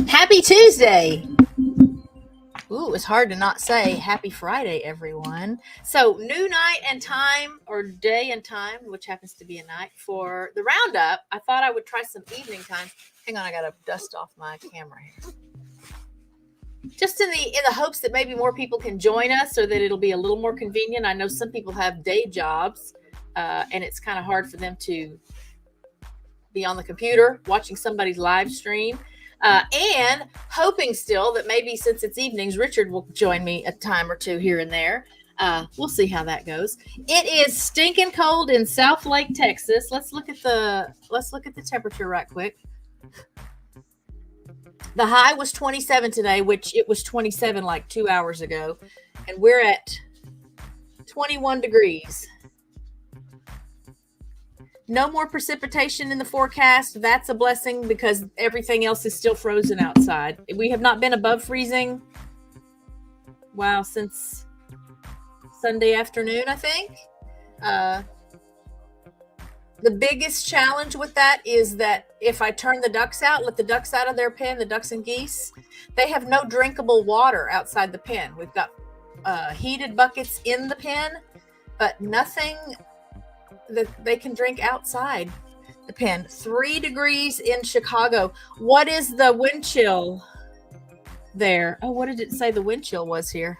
Happy Tuesday. Ooh, it's hard to not say happy Friday, everyone. So new night and time, or day and time, which happens to be a night, for the Roundup. I thought I would try some evening time. Hang on, I got to dust off my camera here. Just in the hopes that maybe more people can join us, or that it'll be a little more convenient. I know some people have day jobs, and it's kind of hard for them to be on the computer watching somebody's live stream. And hoping still that maybe since it's evenings, Richard will join me a time or two here and there. We'll see how that goes. It is stinking cold in South Lake, Texas. Let's look at the temperature right quick. The high was 27 today, which it was 27 like 2 hours ago, and we're at 21 degrees. No more precipitation in the forecast. That's a blessing because everything else is still frozen outside. We have not been above freezing, wow, since Sunday afternoon, I think. The biggest challenge with that is that if I turn the ducks out, let the ducks out of their pen, the ducks and geese, they have no drinkable water outside the pen. We've got heated buckets in the pen, but nothing that they can drink outside the pen. 3 degrees in Chicago. What is the wind chill there? Oh, what did it say the wind chill was here?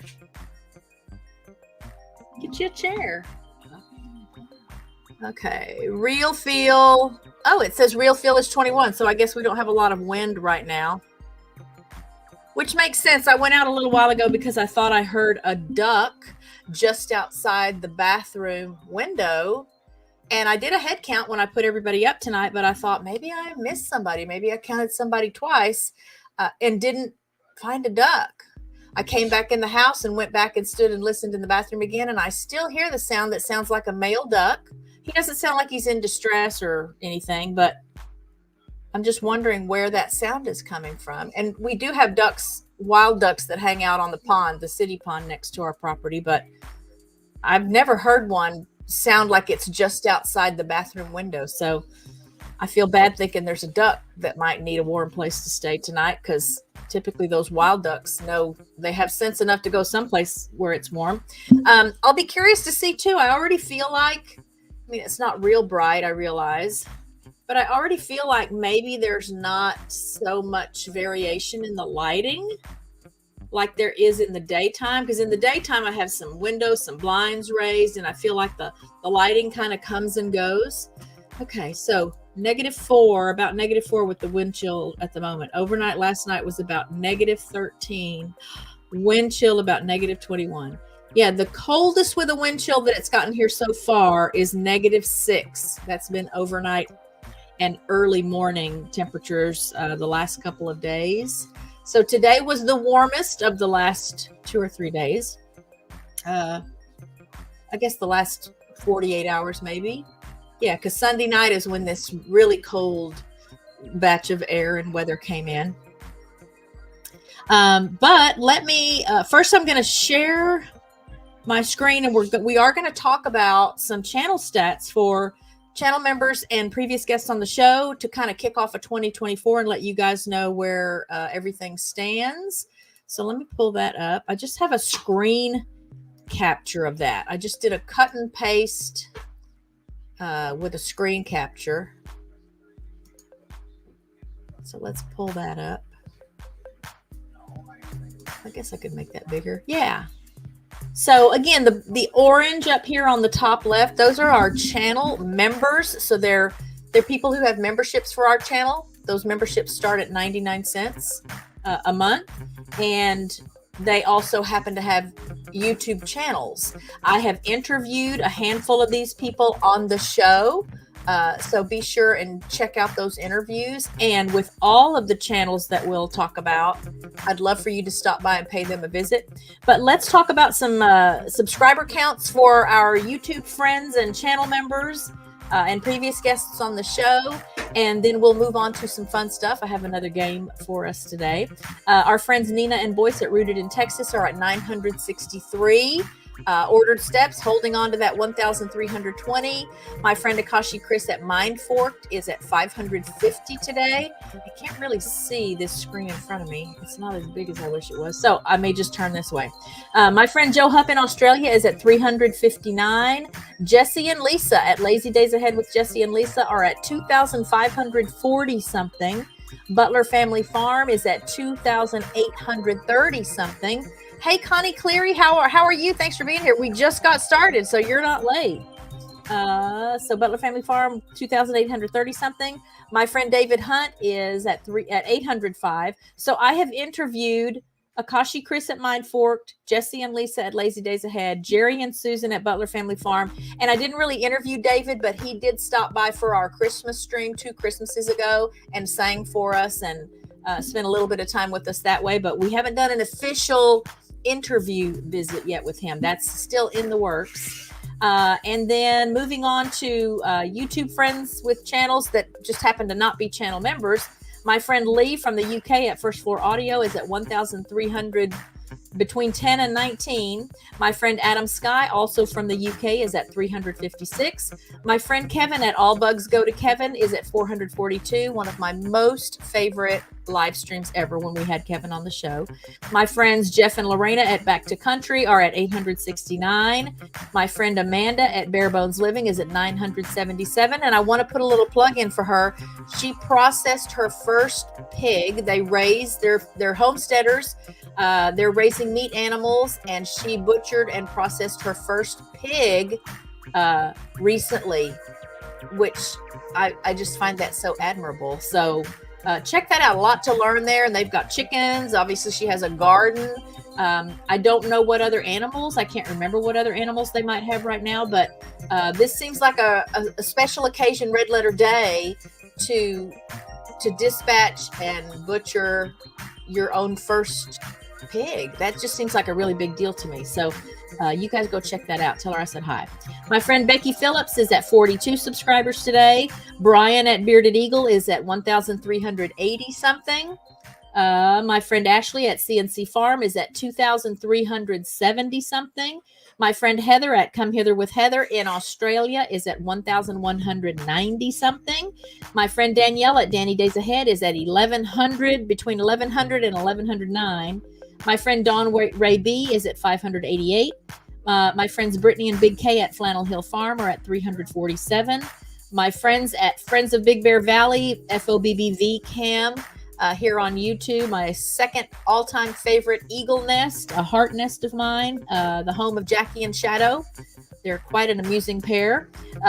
Get you a chair. Okay, real feel. Oh, it says real feel is 21, so I guess we don't have a lot of wind right now, which makes sense. I went out a little while ago because I thought I heard a duck just outside the bathroom window. And I did a head count when I put everybody up tonight, but I thought maybe I missed somebody. Maybe I counted somebody twice and didn't find a duck. I came back in the house and went back and stood and listened in the bathroom again, and I still hear the sound that sounds like a male duck. He doesn't sound like he's in distress or anything, but I'm just wondering where that sound is coming from. And we do have ducks, wild ducks that hang out on the pond, the city pond next to our property, but I've never heard one sound like it's just outside the bathroom window. So I feel bad thinking there's a duck that might need a warm place to stay tonight, because typically those wild ducks know they have sense enough to go someplace where it's warm. I'll be curious to see too. I already feel like, I mean, it's not real bright, I realize, but I already feel like maybe there's not so much variation in the lighting like there is in the daytime, because in the daytime I have some windows, some blinds raised, and I feel like the lighting kind of comes and goes. Okay, so -4, about -4 with the wind chill at the moment. Overnight last night was about -13, wind chill about -21. Yeah, the coldest with a wind chill that it's gotten here so far is -6. That's been overnight and early morning temperatures the last couple of days. So today was the warmest of the last 2 or 3 days. I guess the last 48 hours maybe. Yeah, because Sunday night is when this really cold batch of air and weather came in. But let me, first I'm going to share my screen, and we are going to talk about some channel stats for channel members and previous guests on the show to kind of kick off a 2024 and let you guys know where everything stands. So let me pull that up. I just have a screen capture of that. I just did a cut and paste with a screen capture. So let's pull that up. I guess I could make that bigger. Yeah. So again, the orange up here on the top left, those are our channel members. So they're people who have memberships for our channel. Those memberships start at 99 cents a month. And they also happen to have YouTube channels. I have interviewed a handful of these people on the show. So be sure and check out those interviews. And with all of the channels that we'll talk about, I'd love for you to stop by and pay them a visit. But let's talk about some subscriber counts for our YouTube friends and channel members and previous guests on the show. And then we'll move on to some fun stuff. I have another game for us today. Our friends Nina and Boyce at Rooted in Texas are at 963. Ordered Steps, holding on to that 1,320. My friend Akashi Chris at Mind Forked is at 550 today. I can't really see this screen in front of me. It's not as big as I wish it was. So I may just turn this way. My friend Joe Hupp in Australia is at 359. Jesse and Lisa at Lazy Days Ahead with Jesse and Lisa are at 2,540 something. Butler Family Farm is at 2,830 something. Hey, Connie Cleary, how are you? Thanks for being here. We just got started, so you're not late. So Butler Family Farm, 2,830 something. My friend David Hunt is at 805. So I have interviewed Akashi Chris at Mind Forked, Jesse and Lisa at Lazy Days Ahead, Jerry and Susan at Butler Family Farm. And I didn't really interview David, but he did stop by for our Christmas stream 2 Christmases ago and sang for us and spent a little bit of time with us that way. But we haven't done an official interview visit yet with him. That's still in the works. And then moving on to YouTube friends with channels that just happen to not be channel members. My friend Lee from the UK at First Floor Audio is at 1,300, between 10 and 19. My friend Adam Sky, also from the UK, is at 356. My friend Kevin at All Bugs Go to Kevin is at 442. One of my most favorite live streams ever when we had Kevin on the show. My friends Jeff and Lorena at Back to Country are at 869. My friend Amanda at Bare Bones Living is at 977. And I want to put a little plug in for her. She processed her first pig. They raised their homesteaders. They're raising meat animals, and she butchered and processed her first pig recently, which I just find that so admirable. So check that out. A lot to learn there. And they've got chickens. Obviously, she has a garden. I don't know what other animals. I can't remember what other animals they might have right now. But this seems like a special occasion, Red Letter Day, to dispatch and butcher your own first pig. That just seems like a really big deal to me. So you guys go check that out. Tell her I said hi. My friend Becky Phillips is at 42 subscribers today. Brian at Bearded Eagle is at 1,380 something. My friend Ashley at CNC Farm is at 2,370 something. My friend Heather at Come Hither with Heather in Australia is at 1,190 something. My friend Danielle at Danny Days Ahead is at 1,100, between 1,100 and 1,109. My friend Dawn Ray B is at 588. My friends Brittany and Big K at Flannel Hill Farm are at 347. My friends at Friends of Big Bear Valley, FOBBV Cam, here on YouTube, my second all-time favorite eagle nest, a heart nest of mine, the home of Jackie and Shadow. They're quite an amusing pair.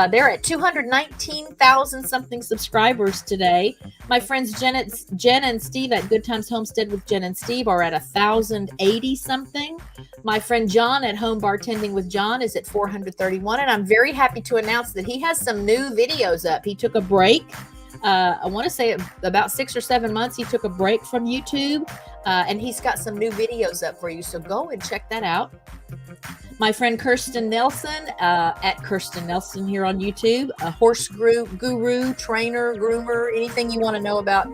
They're at 219,000 something subscribers today. My friends Jen and Steve at Good Times Homestead with Jen and Steve are at 1,080 something. My friend John at Home Bartending with John is at 431. And I'm very happy to announce that he has some new videos up. He took a break. I want to say about 6 or 7 months, he took a break from YouTube, and he's got some new videos up for you. So go and check that out. My friend Kirsten Nelson at Kirsten Nelson here on YouTube, a horse guru, trainer, groomer, anything you want to know about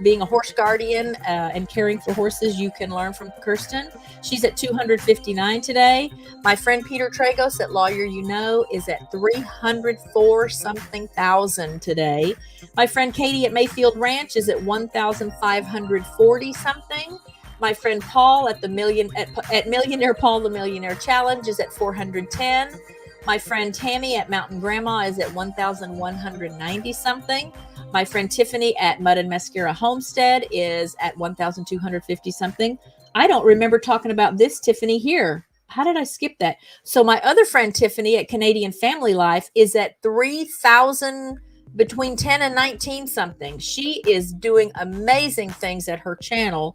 being a horse guardian and caring for horses, you can learn from Kirsten. She's at 259 today. My friend Peter Tragos at Lawyer You Know is at 304 something thousand today. My friend Katie at Mayfield Ranch is at 1,540 something. My friend Paul at Millionaire Paul the Millionaire Challenge is at 410. My friend Tammy at Mountain Grandma is at 1,190 something. My friend Tiffany at Mud and Mascara Homestead is at 1,250 something. I don't remember talking about this Tiffany here. How did I skip that? So my other friend Tiffany at Canadian Family Life is at 3,000, between 10 and 19 something. She is doing amazing things at her channel.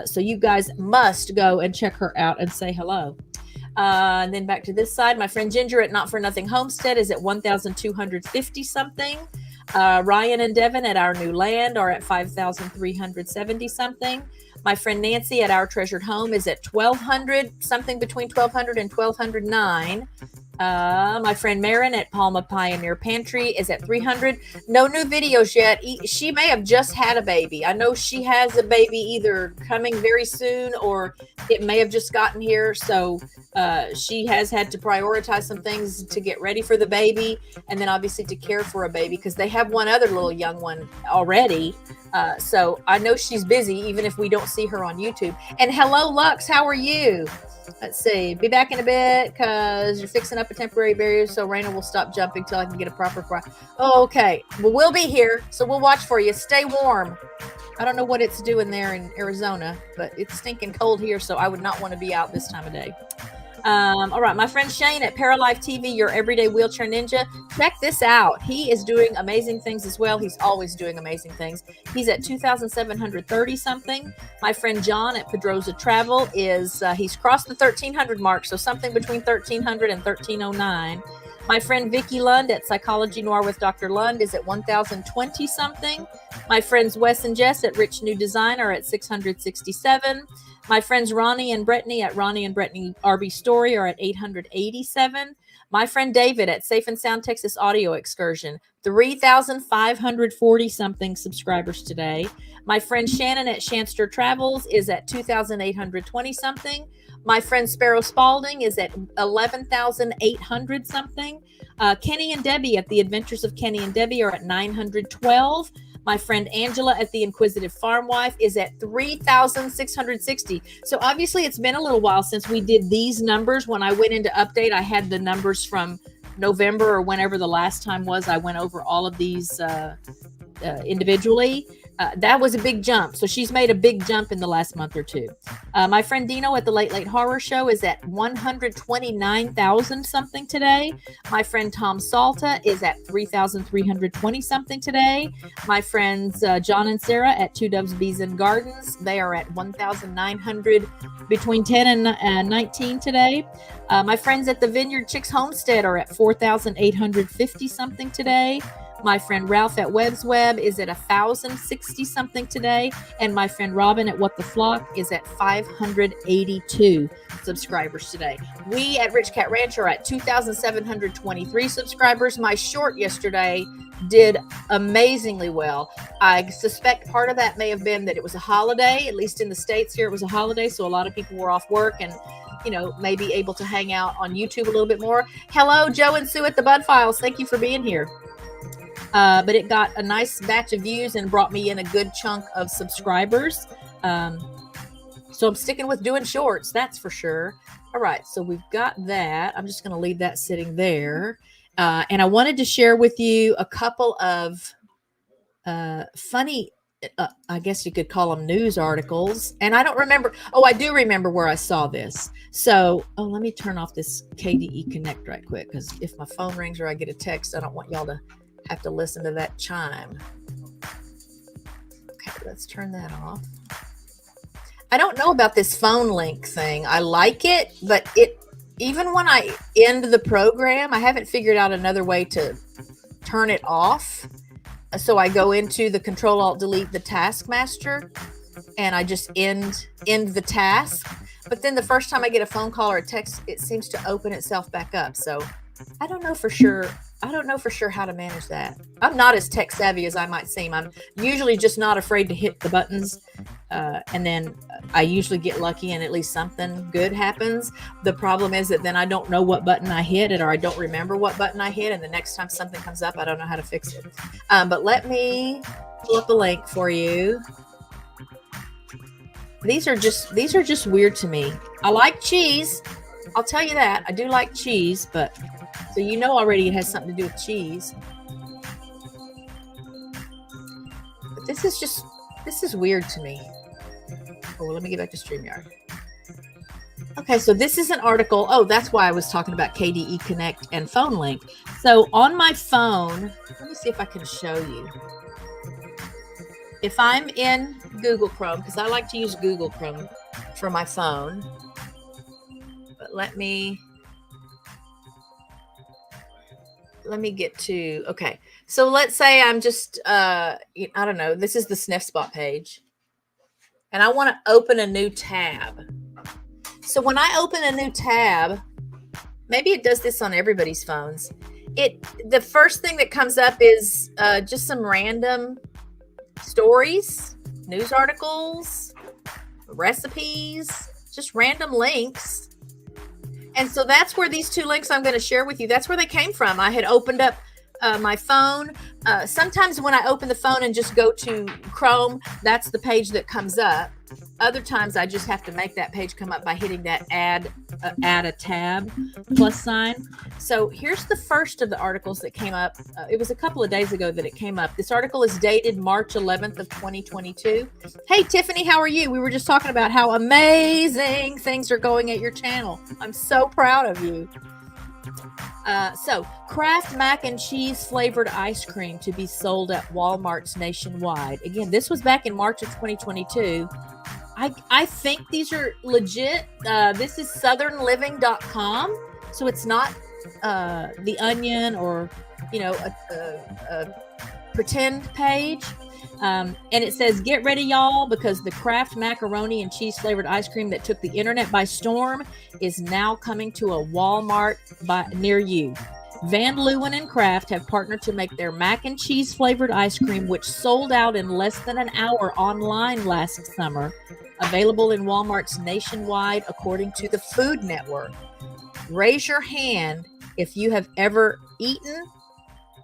So you guys must go and check her out and say hello. And then back to this side, my friend Ginger at Not For Nothing Homestead is at 1,250 something. Ryan and Devin at Our New Land are at 5,370 something. My friend Nancy at Our Treasured Home is at 1,200, something between 1,200 and 1,209. My friend Marin at Palma Pioneer Pantry is at 300. No new videos yet. She may have just had a baby. I know she has a baby either coming very soon or it may have just gotten here. So she has had to prioritize some things to get ready for the baby and then obviously to care for a baby because they have one other little young one already. So I know she's busy even if we don't see her on YouTube. And hello, Lux, how are you? Let's see. Be back in a bit because you're fixing up a temporary barrier so Raina will stop jumping till I can get a proper fry. Oh, okay. Well, we'll be here, so we'll watch for you. Stay warm. I don't know what it's doing there in Arizona, but it's stinking cold here, so I would not want to be out this time of day. All right, my friend Shane at Paralife TV, your everyday wheelchair ninja. Check this out. He is doing amazing things as well. He's always doing amazing things. He's at 2,730 something. My friend John at Pedroza Travel is, he's crossed the 1,300 mark, so something between 1,300 and 1,309. My friend Vicky Lund at Psychology Noir with Dr. Lund is at 1,020 something. My friends Wes and Jess at Rich New Design are at 667. My friends Ronnie and Brittany at Ronnie and Brittany RB Story are at 887. My friend David at Safe and Sound Texas Audio Excursion, 3,540 something subscribers today. My friend Shannon at Shanster Travels is at 2,820 something. My friend Sparrow Spalding is at 11,800 something. Kenny and Debbie at The Adventures of Kenny and Debbie are at 912. My friend Angela at The Inquisitive Farm Wife is at 3,660. So obviously it's been a little while since we did these numbers. When I went into update, I had the numbers from November or whenever the last time was. I went over all of these individually. That was a big jump. So she's made a big jump in the last month or two. My friend Dino at the Late Late Horror Show is at 129,000 something today. My friend Tom Salta is at 3,320 something today. My friends John and Sarah at Two Doves Bees and Gardens, they are at 1,900 between 10 and 19 today. My friends at the Vineyard Chicks Homestead are at 4,850 something today. My friend Ralph at Webb's Web is at 1,060 something today. And my friend Robin at What the Flock is at 582 subscribers today. We at Rich Cat Ranch are at 2,723 subscribers. My short yesterday did amazingly well. I suspect part of that may have been that it was a holiday, at least in the States here, it was a holiday. So a lot of people were off work and, you know, maybe able to hang out on YouTube a little bit more. Hello, Joe and Sue at the Bud Files. Thank you for being here. But it got a nice batch of views and brought me in a good chunk of subscribers. So I'm sticking with doing shorts, that's for sure. All right, so we've got that. I'm just going to leave that sitting there. And I wanted to share with you a couple of funny, I guess you could call them news articles. And I don't remember. Oh, I do remember where I saw this. So, let me turn off this KDE Connect right quick, because if my phone rings or I get a text, I don't want y'all to have to listen to that chime. Okay, let's turn that off. I don't know about this phone link thing. I like it, but even when I end the program, I haven't figured out another way to turn it off. So I go into the Control-Alt-Delete the Taskmaster and I just end the task. But then the first time I get a phone call or a text, it seems to open itself back up. So I don't know for sure. I don't know for sure how to manage that. I'm not as tech savvy as I might seem. I'm usually just not afraid to hit the buttons. And then I usually get lucky and at least something good happens. The problem is that then I don't know what button I hit or I don't remember what button I hit. And the next time something comes up, I don't know how to fix it. But let me pull up a link for you. These are just weird to me. I like cheese. I'll tell you that. I do like cheese, but so you know already it has something to do with cheese. But this is weird to me. Oh, well, let me get back to StreamYard. Okay, so this is an article. Oh, that's why I was talking about KDE Connect and phone link. So on my phone, let me see if I can show you. If I'm in Google Chrome, because I like to use Google Chrome for my phone. But let me get to, okay. So let's say I'm just, I don't know, this is the Sniff Spot page. And I want to open a new tab. So when I open a new tab, Maybe it does this on everybody's phones. The first thing that comes up is just some random stories, news articles, recipes, just random links. And so that's where these two links I'm going to share with you, that's where they came from. I had opened up my phone. Sometimes when I open the phone and just go to Chrome, that's the page that comes up. Other times I just have to make that page come up by hitting that add a tab plus sign. So here's the first of the articles that came up. It was a couple of days ago that it came up. This article is dated March 11th of 2022. Hey, Tiffany, how are you? We were just talking about how amazing things are going at your channel. I'm so proud of you. So Kraft mac and cheese flavored ice cream to be sold at Walmarts nationwide. Again, this was back in March of 2022. I think these are legit. This is southernliving.com. So it's not The Onion or, a pretend page. And it says, get ready, y'all, because the Kraft macaroni and cheese flavored ice cream that took the internet by storm is now coming to a Walmart near you. Van Leeuwen and Kraft have partnered to make their mac and cheese flavored ice cream, which sold out in less than an hour online last summer, available in Walmarts nationwide, according to the Food Network. Raise your hand if you have ever eaten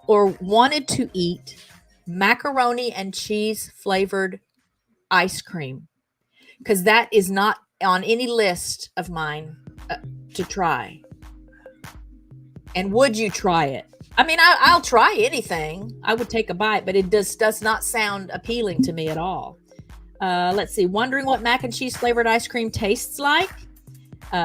or wanted to eat macaroni and cheese flavored ice cream, because that is not on any list of mine to try. And would you try it? I mean, I'll try anything. I would take a bite, but it does not sound appealing to me at all. Let's see. Wondering what mac and cheese flavored ice cream tastes like?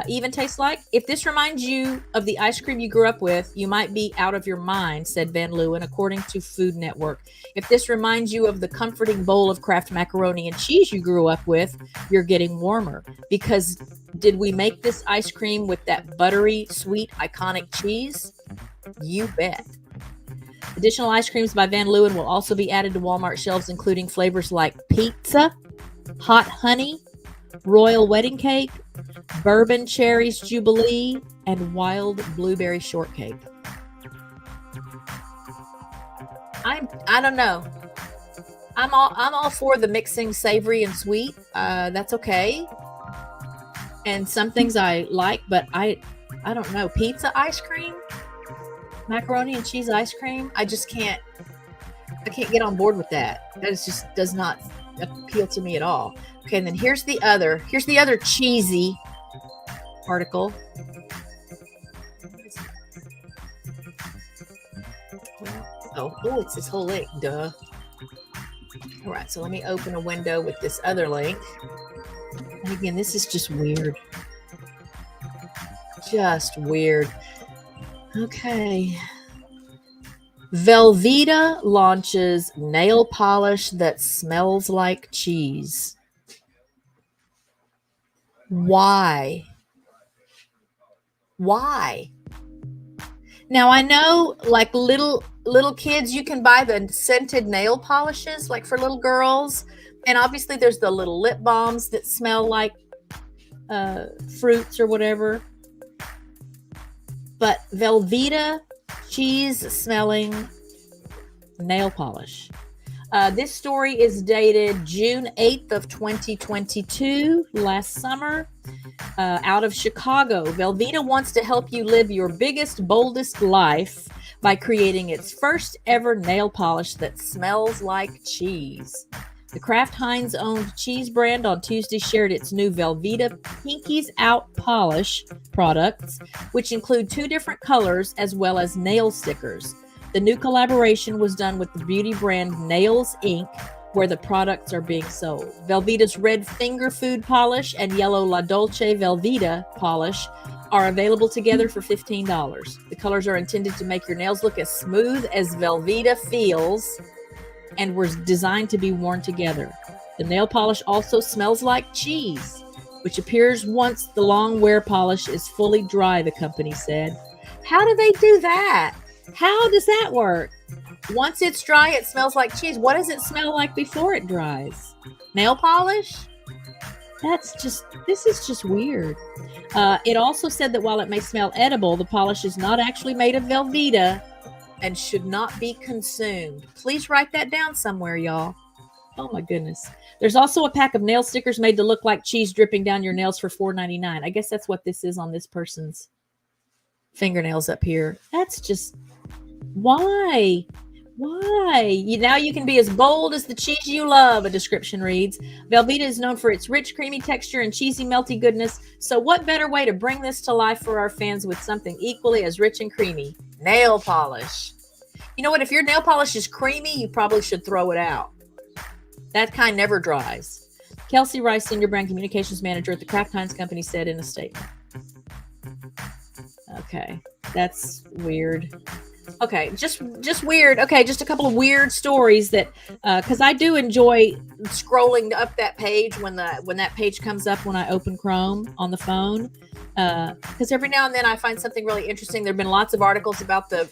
Even tastes like? If this reminds you of the ice cream you grew up with, you might be out of your mind, said Van Leeuwen, according to Food Network. If this reminds you of the comforting bowl of Kraft macaroni and cheese you grew up with, you're getting warmer. Because did we make this ice cream with that buttery, sweet, iconic cheese? You bet. Additional ice creams by Van Leeuwen will also be added to Walmart shelves, including flavors like pizza, hot honey, royal wedding cake, bourbon cherries jubilee, and wild blueberry shortcake. I don't know. I'm all for the mixing savory and sweet. That's okay. And some things I like, but I don't know. Pizza ice cream, macaroni and cheese ice cream. I can't get on board with that. That just does not appeal to me at all. Okay, and then here's the other cheesy article. Oh, it's this whole link. Duh. All right, so let me open a window with this other link. And again, this is just weird. Just weird. Okay. Velveeta launches nail polish that smells like cheese. Why? Now, I know, like little kids, you can buy the scented nail polishes, like for little girls. And obviously there's the little lip balms that smell like fruits or whatever. But Velveeta cheese smelling nail polish. This story is dated June 8th of 2022, last summer, out of Chicago. Velveeta wants to help you live your biggest, boldest life by creating its first ever nail polish that smells like cheese. The Kraft Heinz owned cheese brand on Tuesday shared its new Velveeta Pinkies Out Polish products, which include 2 different colors as well as nail stickers. The new collaboration was done with the beauty brand Nails Inc., where the products are being sold. Velveeta's red finger food polish and yellow La Dolce Velveeta polish are available together for $15. The colors are intended to make your nails look as smooth as Velveeta feels and were designed to be worn together. The nail polish also smells like cheese, which appears once the long wear polish is fully dry, the company said. How do they do that? How does that work? Once it's dry, it smells like cheese. What does it smell like before it dries? Nail polish? This is just weird. It also said that while it may smell edible, the polish is not actually made of Velveeta and should not be consumed. Please write that down somewhere, y'all. Oh my goodness. There's also a pack of nail stickers made to look like cheese dripping down your nails for $4.99. I guess that's what this is on this person's fingernails up here. That's just, why? Now you can be as bold as the cheese you love, a description reads. Velveeta is known for its rich, creamy texture and cheesy, melty goodness. So what better way to bring this to life for our fans with something equally as rich and creamy? Nail polish. You know what? If your nail polish is creamy, you probably should throw it out. That kind never dries. Kelsey Rice, Senior Brand Communications Manager at the Kraft Heinz Company, said in a statement. Okay, that's weird. Okay, just weird. Okay, just a couple of weird stories that, because I do enjoy scrolling up that page when that page comes up when I open Chrome on the phone. Because every now and then I find something really interesting. There have been lots of articles about the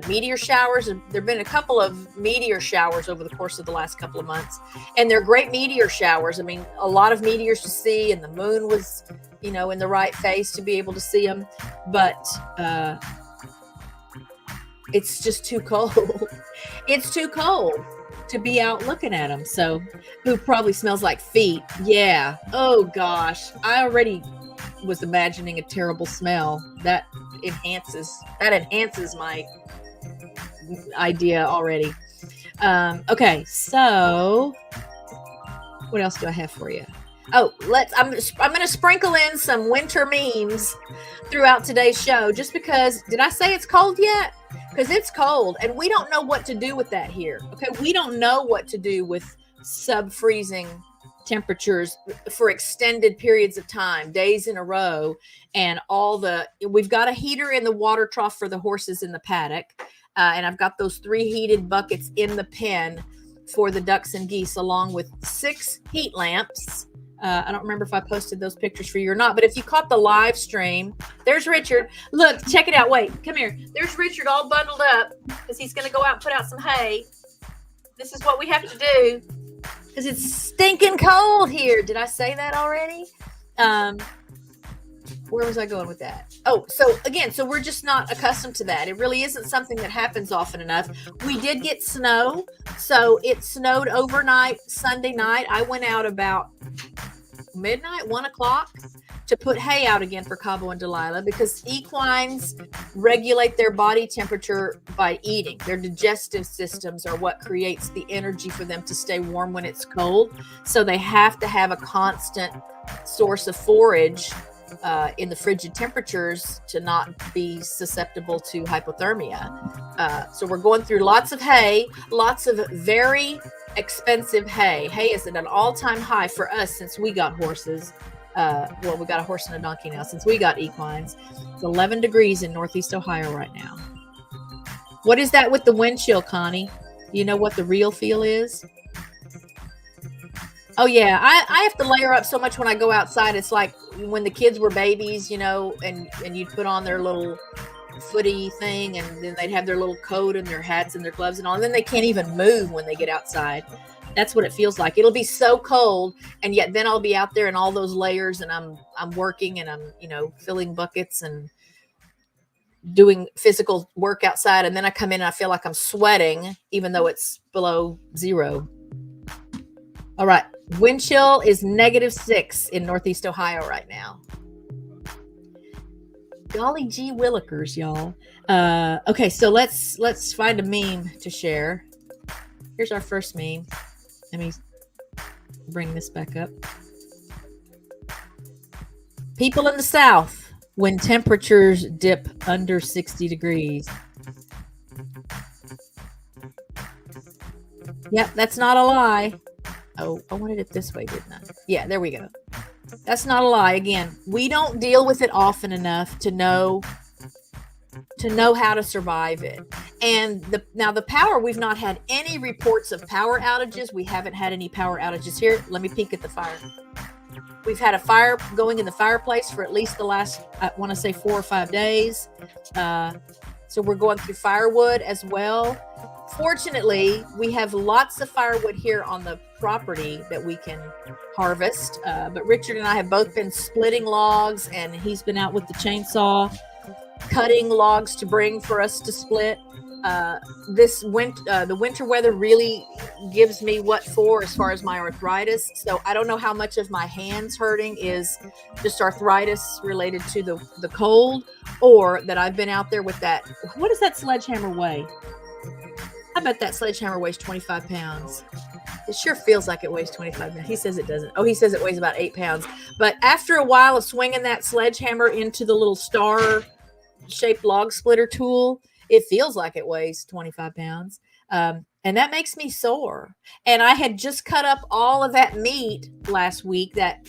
meteor showers. There've been a couple of meteor showers over the course of the last couple of months, and they're great meteor showers. I mean, a lot of meteors to see, and the moon was, in the right phase to be able to see them. But it's just too cold. It's too cold to be out looking at them. So, who probably smells like feet? Yeah. Oh gosh, I already was imagining a terrible smell. That enhances my idea already. Okay, so what else do I have for you? Oh, I'm going to sprinkle in some winter memes throughout today's show, just because. Did I say it's cold yet? Because it's cold, and we don't know what to do with that here. Okay, we don't know what to do with sub-freezing temperatures for extended periods of time, days in a row, and we've got a heater in the water trough for the horses in the paddock, and I've got those 3 heated buckets in the pen for the ducks and geese, along with 6 heat lamps. I don't remember if I posted those pictures for you or not, but if you caught the live stream, there's Richard. Look, check it out. Wait, come here. There's Richard all bundled up because he's going to go out and put out some hay. This is what we have to do because it's stinking cold here. Did I say that already? Where was I going with that? Oh, so we're just not accustomed to that. It really isn't something that happens often enough. We did get snow. So it snowed overnight, Sunday night. I went out about midnight, 1 o'clock to put hay out again for Cabo and Delilah, because equines regulate their body temperature by eating. Their digestive systems are what creates the energy for them to stay warm when it's cold. So they have to have a constant source of forage in the frigid temperatures to not be susceptible to hypothermia. So we're going through lots of hay, lots of very expensive hay. Hay is at an all-time high for us since we got horses. Well, we got a horse and a donkey now since we got equines. It's 11 degrees in Northeast Ohio right now. What is that with the wind chill, Connie? You know what the real feel is? Oh, yeah. I have to layer up so much when I go outside. It's like when the kids were babies, and you'd put on their little footy thing, and then they'd have their little coat and their hats and their gloves and all, and then they can't even move when they get outside. That's what it feels like. It'll be so cold, and yet then I'll be out there in all those layers, and I'm working, and I'm filling buckets and doing physical work outside, and then I come in and I feel like I'm sweating even though it's below zero. All right, wind chill is -6 in Northeast Ohio right now. Golly gee willikers, y'all. Okay, so let's find a meme to share. Here's our first meme. Let me bring this back up. People in the South when temperatures dip under 60 degrees. Yep, that's not a lie. Oh, I wanted it this way, didn't I? Yeah, there we go. That's not a lie. Again, we don't deal with it often enough to know how to survive it. And the power, we've not had any reports of power outages. We haven't had any power outages here. Let me peek at the fire. We've had a fire going in the fireplace for at least the last, I want to say 4 or 5 days. So we're going through firewood as well. Fortunately, we have lots of firewood here on the property that we can harvest. But Richard and I have both been splitting logs, and he's been out with the chainsaw cutting logs to bring for us to split. The winter weather really gives me what for as far as my arthritis. So I don't know how much of my hands hurting is just arthritis related to the cold, or that I've been out there with that. What does that sledgehammer weigh? I bet that sledgehammer weighs 25 pounds. It sure feels like it weighs 25 pounds. He says it doesn't. Oh, he says it weighs about 8 pounds. But after a while of swinging that sledgehammer into the little star-shaped log splitter tool, it feels like it weighs 25 pounds. And that makes me sore. And I had just cut up all of that meat last week, that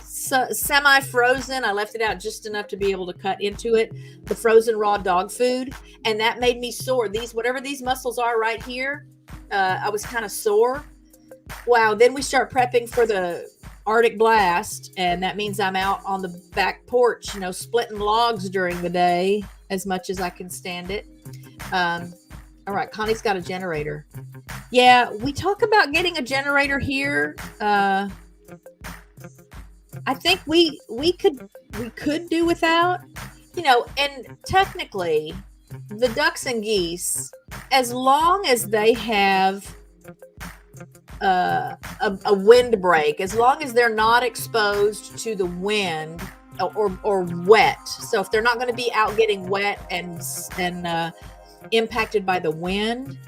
semi-frozen. I left it out just enough to be able to cut into it, the frozen raw dog food. And that made me sore. Whatever these muscles are right here, I was kind of sore. Wow. Then we start prepping for the Arctic blast. And that means I'm out on the back porch, splitting logs during the day as much as I can stand it. All right, Connie's got a generator. Yeah, we talk about getting a generator here. I think we could do without, and technically the ducks and geese, as long as they have a windbreak, as long as they're not exposed to the wind or wet. So if they're not going to be out getting wet and impacted by the wind,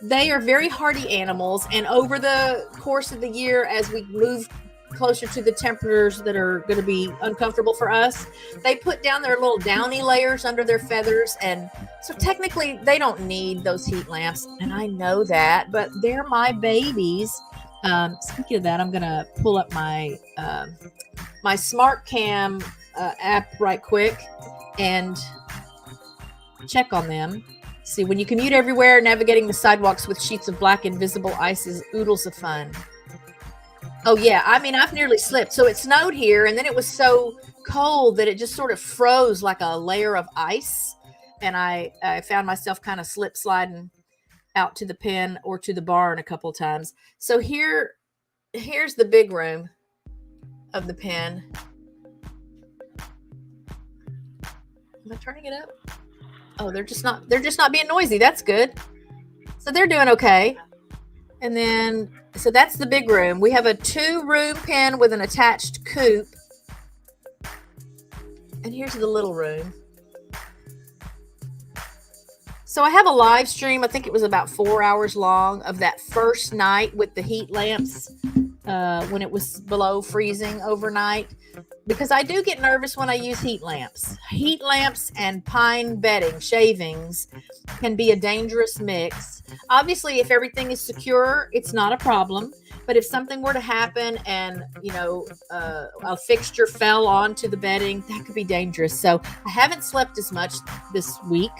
they are very hardy animals. And over the course of the year, as we move closer to the temperatures that are going to be uncomfortable for us, they put down their little downy layers under their feathers. And so technically they don't need those heat lamps. And I know that, but they're my babies. Speaking of that, I'm going to pull up my smart cam app right quick and check on them. See, when you commute everywhere, navigating the sidewalks with sheets of black invisible ice is oodles of fun. Oh, yeah. I mean, I've nearly slipped. So it snowed here, and then it was so cold that it just sort of froze like a layer of ice. And I found myself kind of slip sliding out to the pen or to the barn a couple of times. So here's the big room of the pen. Am I turning it up? Oh, they're just not being noisy. That's good. So they're doing okay. And then, so that's the big room. We have a 2-room pen with an attached coop. And here's the little room. So I have a live stream. I think it was about 4 hours long of that first night with the heat lamps when it was below freezing overnight. Because I do get nervous when I use heat lamps. Heat lamps and pine bedding, shavings, can be a dangerous mix. Obviously, if everything is secure, it's not a problem. But if something were to happen and, a fixture fell onto the bedding, that could be dangerous. So I haven't slept as much this week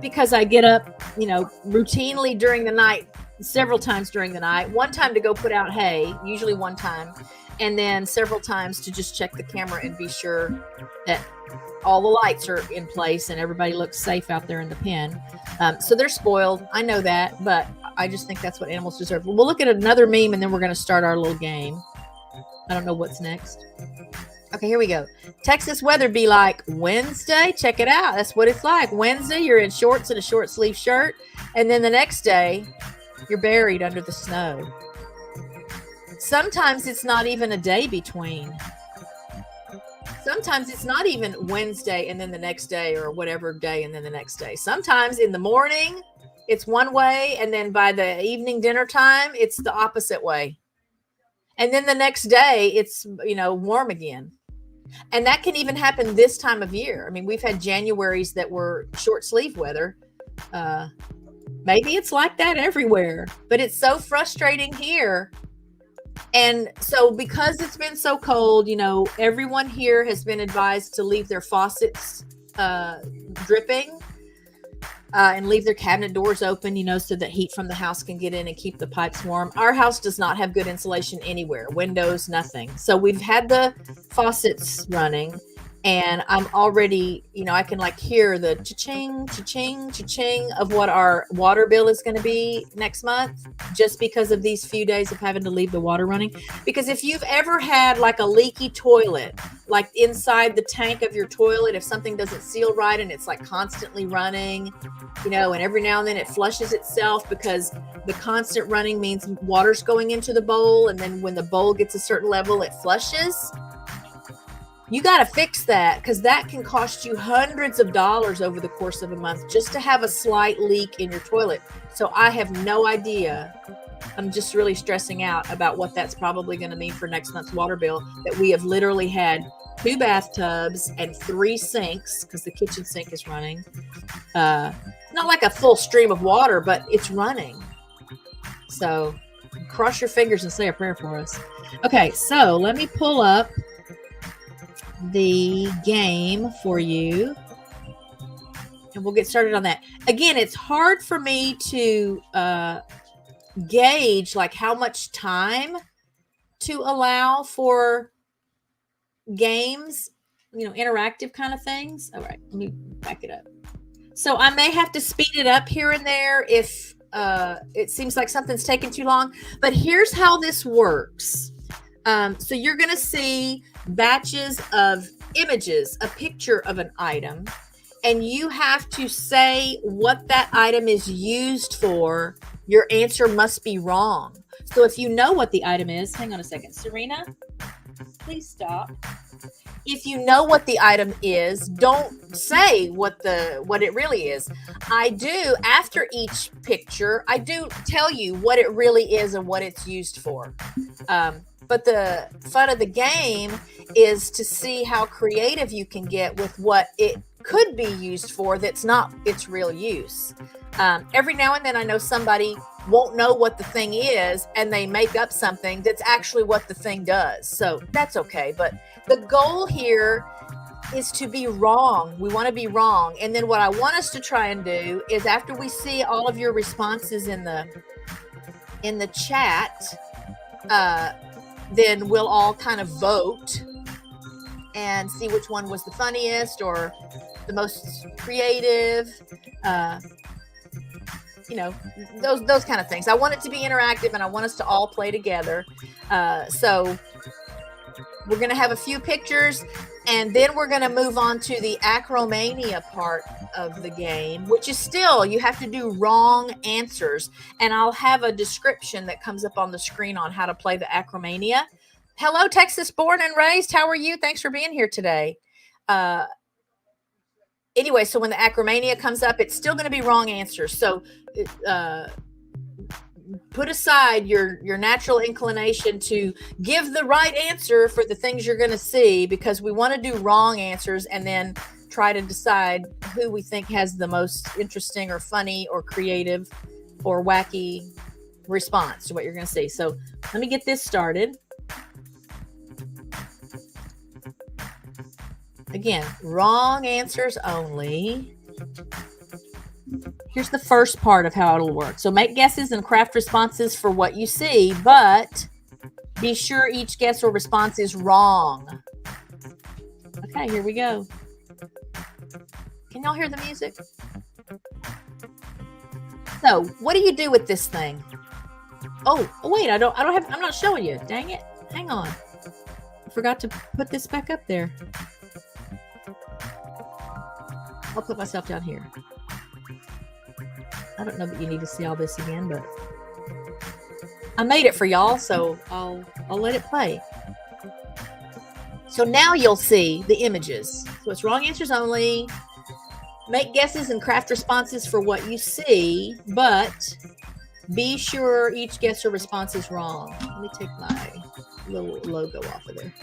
because I get up, routinely during the night, several times during the night. One time to go put out hay, usually one time. And then several times to just check the camera and be sure that all the lights are in place and everybody looks safe out there in the pen. So they're spoiled. I know that, but I just think that's what animals deserve. We'll look at another meme and then we're going to start our little game. I don't know what's next. Okay, here we go. Texas weather be like Wednesday. Check it out. That's what it's like. Wednesday, you're in shorts and a short sleeve shirt. And then the next day, you're buried under the snow. Sometimes it's not even a day between. Sometimes it's not even Wednesday and then the next day, or whatever day and then the next day. Sometimes in the morning, it's one way, and then by the evening dinner time, it's the opposite way. And then the next day, it's, warm again. And that can even happen this time of year. I mean, we've had Januaries that were short sleeve weather. Maybe it's like that everywhere, but it's so frustrating here. And so because it's been so cold, everyone here has been advised to leave their faucets dripping and leave their cabinet doors open, so that heat from the house can get in and keep the pipes warm. Our house does not have good insulation anywhere, windows, nothing. So we've had the faucets running, And I'm already, I can like hear the cha-ching, cha-ching, cha-ching of what our water bill is going to be next month, just because of these few days of having to leave the water running. Because if you've ever had like a leaky toilet, like inside the tank of your toilet, if something doesn't seal right and it's like constantly running, and every now and then it flushes itself because the constant running means water's going into the bowl. And then when the bowl gets a certain level, it flushes. You got to fix that, because that can cost you hundreds of dollars over the course of a month just to have a slight leak in your toilet. So I have no idea. I'm just really stressing out about what that's probably going to mean for next month's water bill, that we have literally had 2 bathtubs and 3 sinks, because the kitchen sink is running. Not like a full stream of water, but it's running. So cross your fingers and say a prayer for us. Okay, so let me pull up the game for you, and we'll get started on that. Again, it's hard for me to gauge like how much time to allow for games, interactive kind of things. All right, let me back it up. So I may have to speed it up here and there if it seems like something's taking too long, but here's how this works. So you're going to see batches of images, a picture of an item, and you have to say what that item is used for. Your answer must be wrong. So if you know what the item is, hang on a second. Serena, please stop. If you know what the item is, don't say what it really is. I do, after each picture, I do tell you what it really is and what it's used for. But the fun of the game is to see how creative you can get with what it could be used for that's not its real use. Every now and then I know somebody won't know what the thing is, and they make up something that's actually what the thing does. So that's okay. But the goal here is to be wrong. We want to be wrong. And then what I want us to try and do is, after we see all of your responses in the chat, then we'll all kind of vote and see which one was the funniest or the most creative, those kind of things. I want it to be interactive, and I want us to all play together. So we're going to have a few pictures, and then we're going to move on to the ACROMANIA part of the game, which is still, you have to do wrong answers. And I'll have a description that comes up on the screen on how to play the ACROMANIA. Hello, Texas born and raised. How are you? Thanks for being here today. Anyway, so when the ACROMANIA comes up, it's still going to be wrong answers. So put aside your natural inclination to give the right answer for the things you're going to see, because we want to do wrong answers and then try to decide who we think has the most interesting or funny or creative or wacky response to what you're going to see. So let me get this started. Again, wrong answers only. Here's the first part of how it'll work. So make guesses and craft responses for what you see, but be sure each guess or response is wrong. Okay, here we go. Can y'all hear the music? So, what do you do with this thing? Oh wait, I'm not showing you. Dang it. Hang on. I forgot to put this back up there. I'll put myself down here. I don't know that you need to see all this again, but I made it for y'all, so I'll let it play. So now you'll see the images. So it's wrong answers only. Make guesses and craft responses for what you see, but be sure each guess or response is wrong. Let me take my little logo off of there.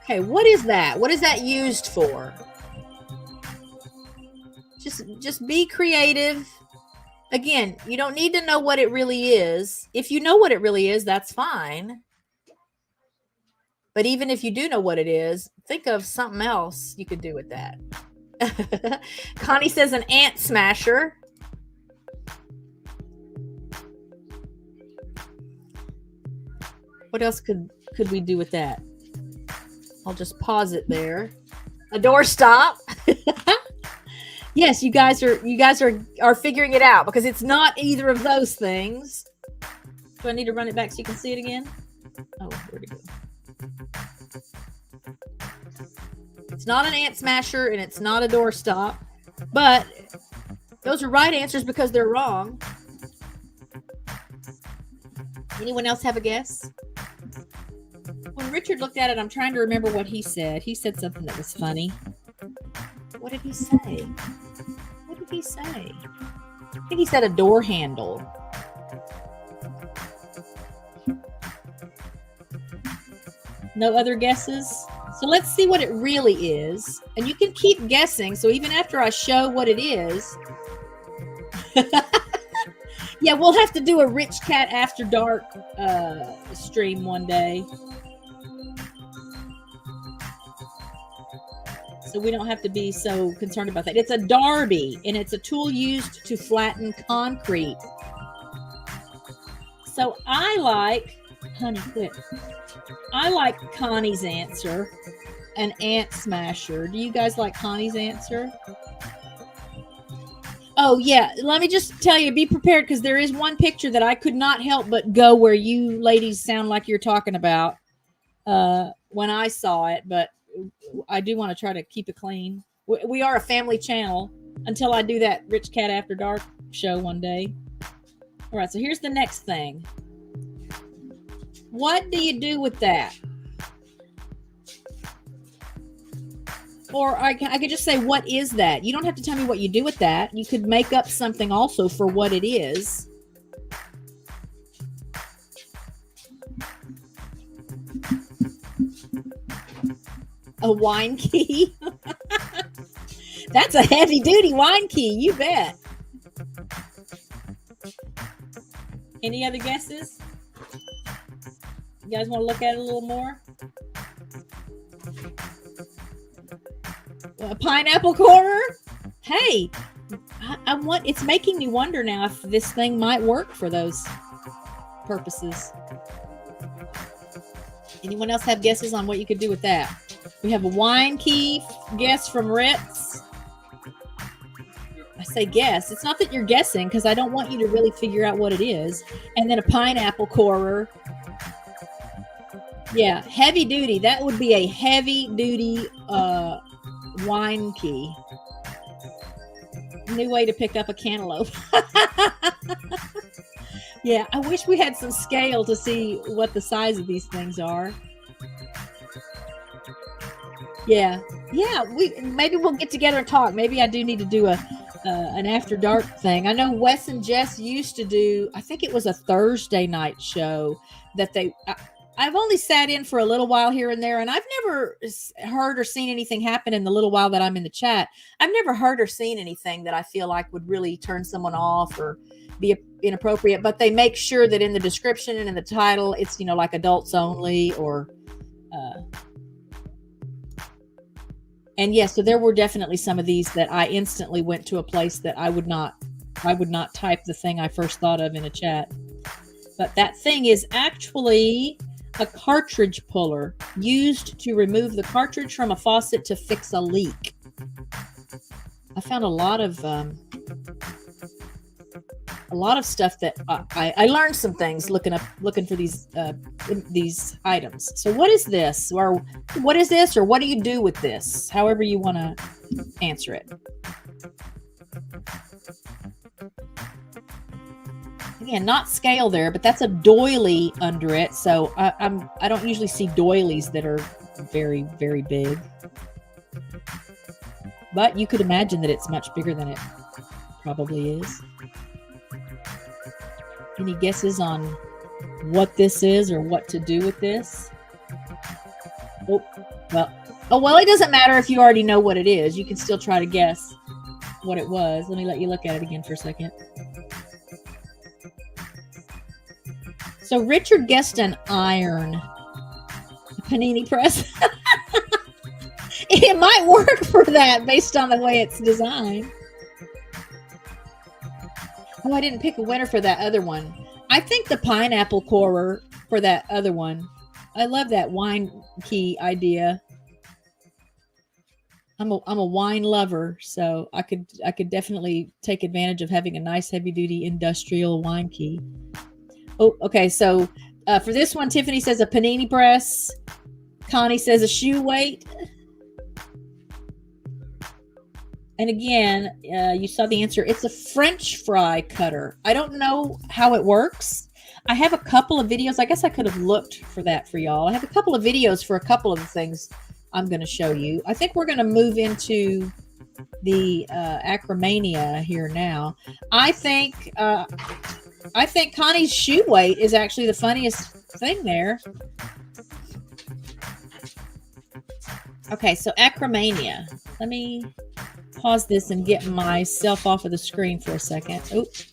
Okay, what is that? What is that used for? Just be creative. Again, you don't need to know what it really is. If you know what it really is, that's fine. But even if you do know what it is, think of something else you could do with that. Connie says an ant smasher. What else could we do with that? I'll just pause it there. A doorstop. Yes, you guys are figuring it out because it's not either of those things. Do I need to run it back so you can see it again? Oh, where'd it go? It's not an ant smasher and it's not a doorstop, but those are right answers because they're wrong. Anyone else have a guess? When Richard looked at it, I'm trying to remember what he said. He said something that was funny. What did he say? What did he say? I think he said a door handle. No other guesses? So let's see what it really is. And you can keep guessing. So even after I show what it is. Yeah, we'll have to do a Rich Cat After Dark stream one day. So we don't have to be so concerned about that. It's a Darby, and it's a tool used to flatten concrete. So I like, honey, quit. I like Connie's answer, an ant smasher. Do you guys like Connie's answer? Oh, yeah. Let me just tell you, be prepared, because there is one picture that I could not help but go where you ladies sound like you're talking about when I saw it, but I do want to try to keep it clean. We are a family channel until I do that Rich Cat After Dark show one day. All right, so here's the next thing. What do you do with that? Or I could just say, what is that? You don't have to tell me what you do with that. You could make up something also for what it is. A wine key? That's a heavy duty wine key, you bet. Any other guesses? You guys want to look at it a little more? A pineapple corer? Hey, I want. It's making me wonder now if this thing might work for those purposes. Anyone else have guesses on what you could do with that? We have a wine key guess from Ritz. I say guess. It's not that you're guessing because I don't want you to really figure out what it is. And then a pineapple corer. Yeah, heavy duty. That would be a heavy duty wine key. New way to pick up a cantaloupe. Yeah, I wish we had some scale to see what the size of these things are. Yeah, maybe we'll get together and talk. Maybe I do need to do an After Dark thing. I know Wes and Jess used to do, I think it was a Thursday night show that I've only sat in for a little while here and there, and I've never heard or seen anything happen in the little while that I'm in the chat. I've never heard or seen anything that I feel like would really turn someone off or be inappropriate, but they make sure that in the description and in the title, it's, like adults only or, and yes, so there were definitely some of these that I instantly went to a place that I would not type the thing I first thought of in a chat. But that thing is actually a cartridge puller used to remove the cartridge from a faucet to fix a leak. I found a lot of stuff that I learned some things looking for these items. So what is this? Or what is this? Or what do you do with this? However you want to answer it. Again, not scale there, but that's a doily under it. So I don't usually see doilies that are very, very big. But you could imagine that it's much bigger than it probably is. Any guesses on what this is or what to do with this? Well, it doesn't matter if you already know what it is. You can still try to guess what it was. Let me let you look at it again for a second. So Richard guessed an iron. A panini press. It might work for that based on the way it's designed. Oh, I didn't pick a winner for that other one. I think the pineapple corer for that other one. I love that wine key idea. I'm a wine lover, so I could definitely take advantage of having a nice heavy duty industrial wine key. Oh, okay. So for this one, Tiffany says a panini press. Connie says a shoe weight. And again, you saw the answer. It's a French fry cutter. I don't know how it works. I have a couple of videos. I guess I could have looked for that for y'all. I have a couple of videos for a couple of the things I'm going to show you. I think we're going to move into the ACROMANIA here now. I think Connie's shoe weight is actually the funniest thing there. Okay, so ACROMANIA. Let me pause this and get myself off of the screen for a second. Oops.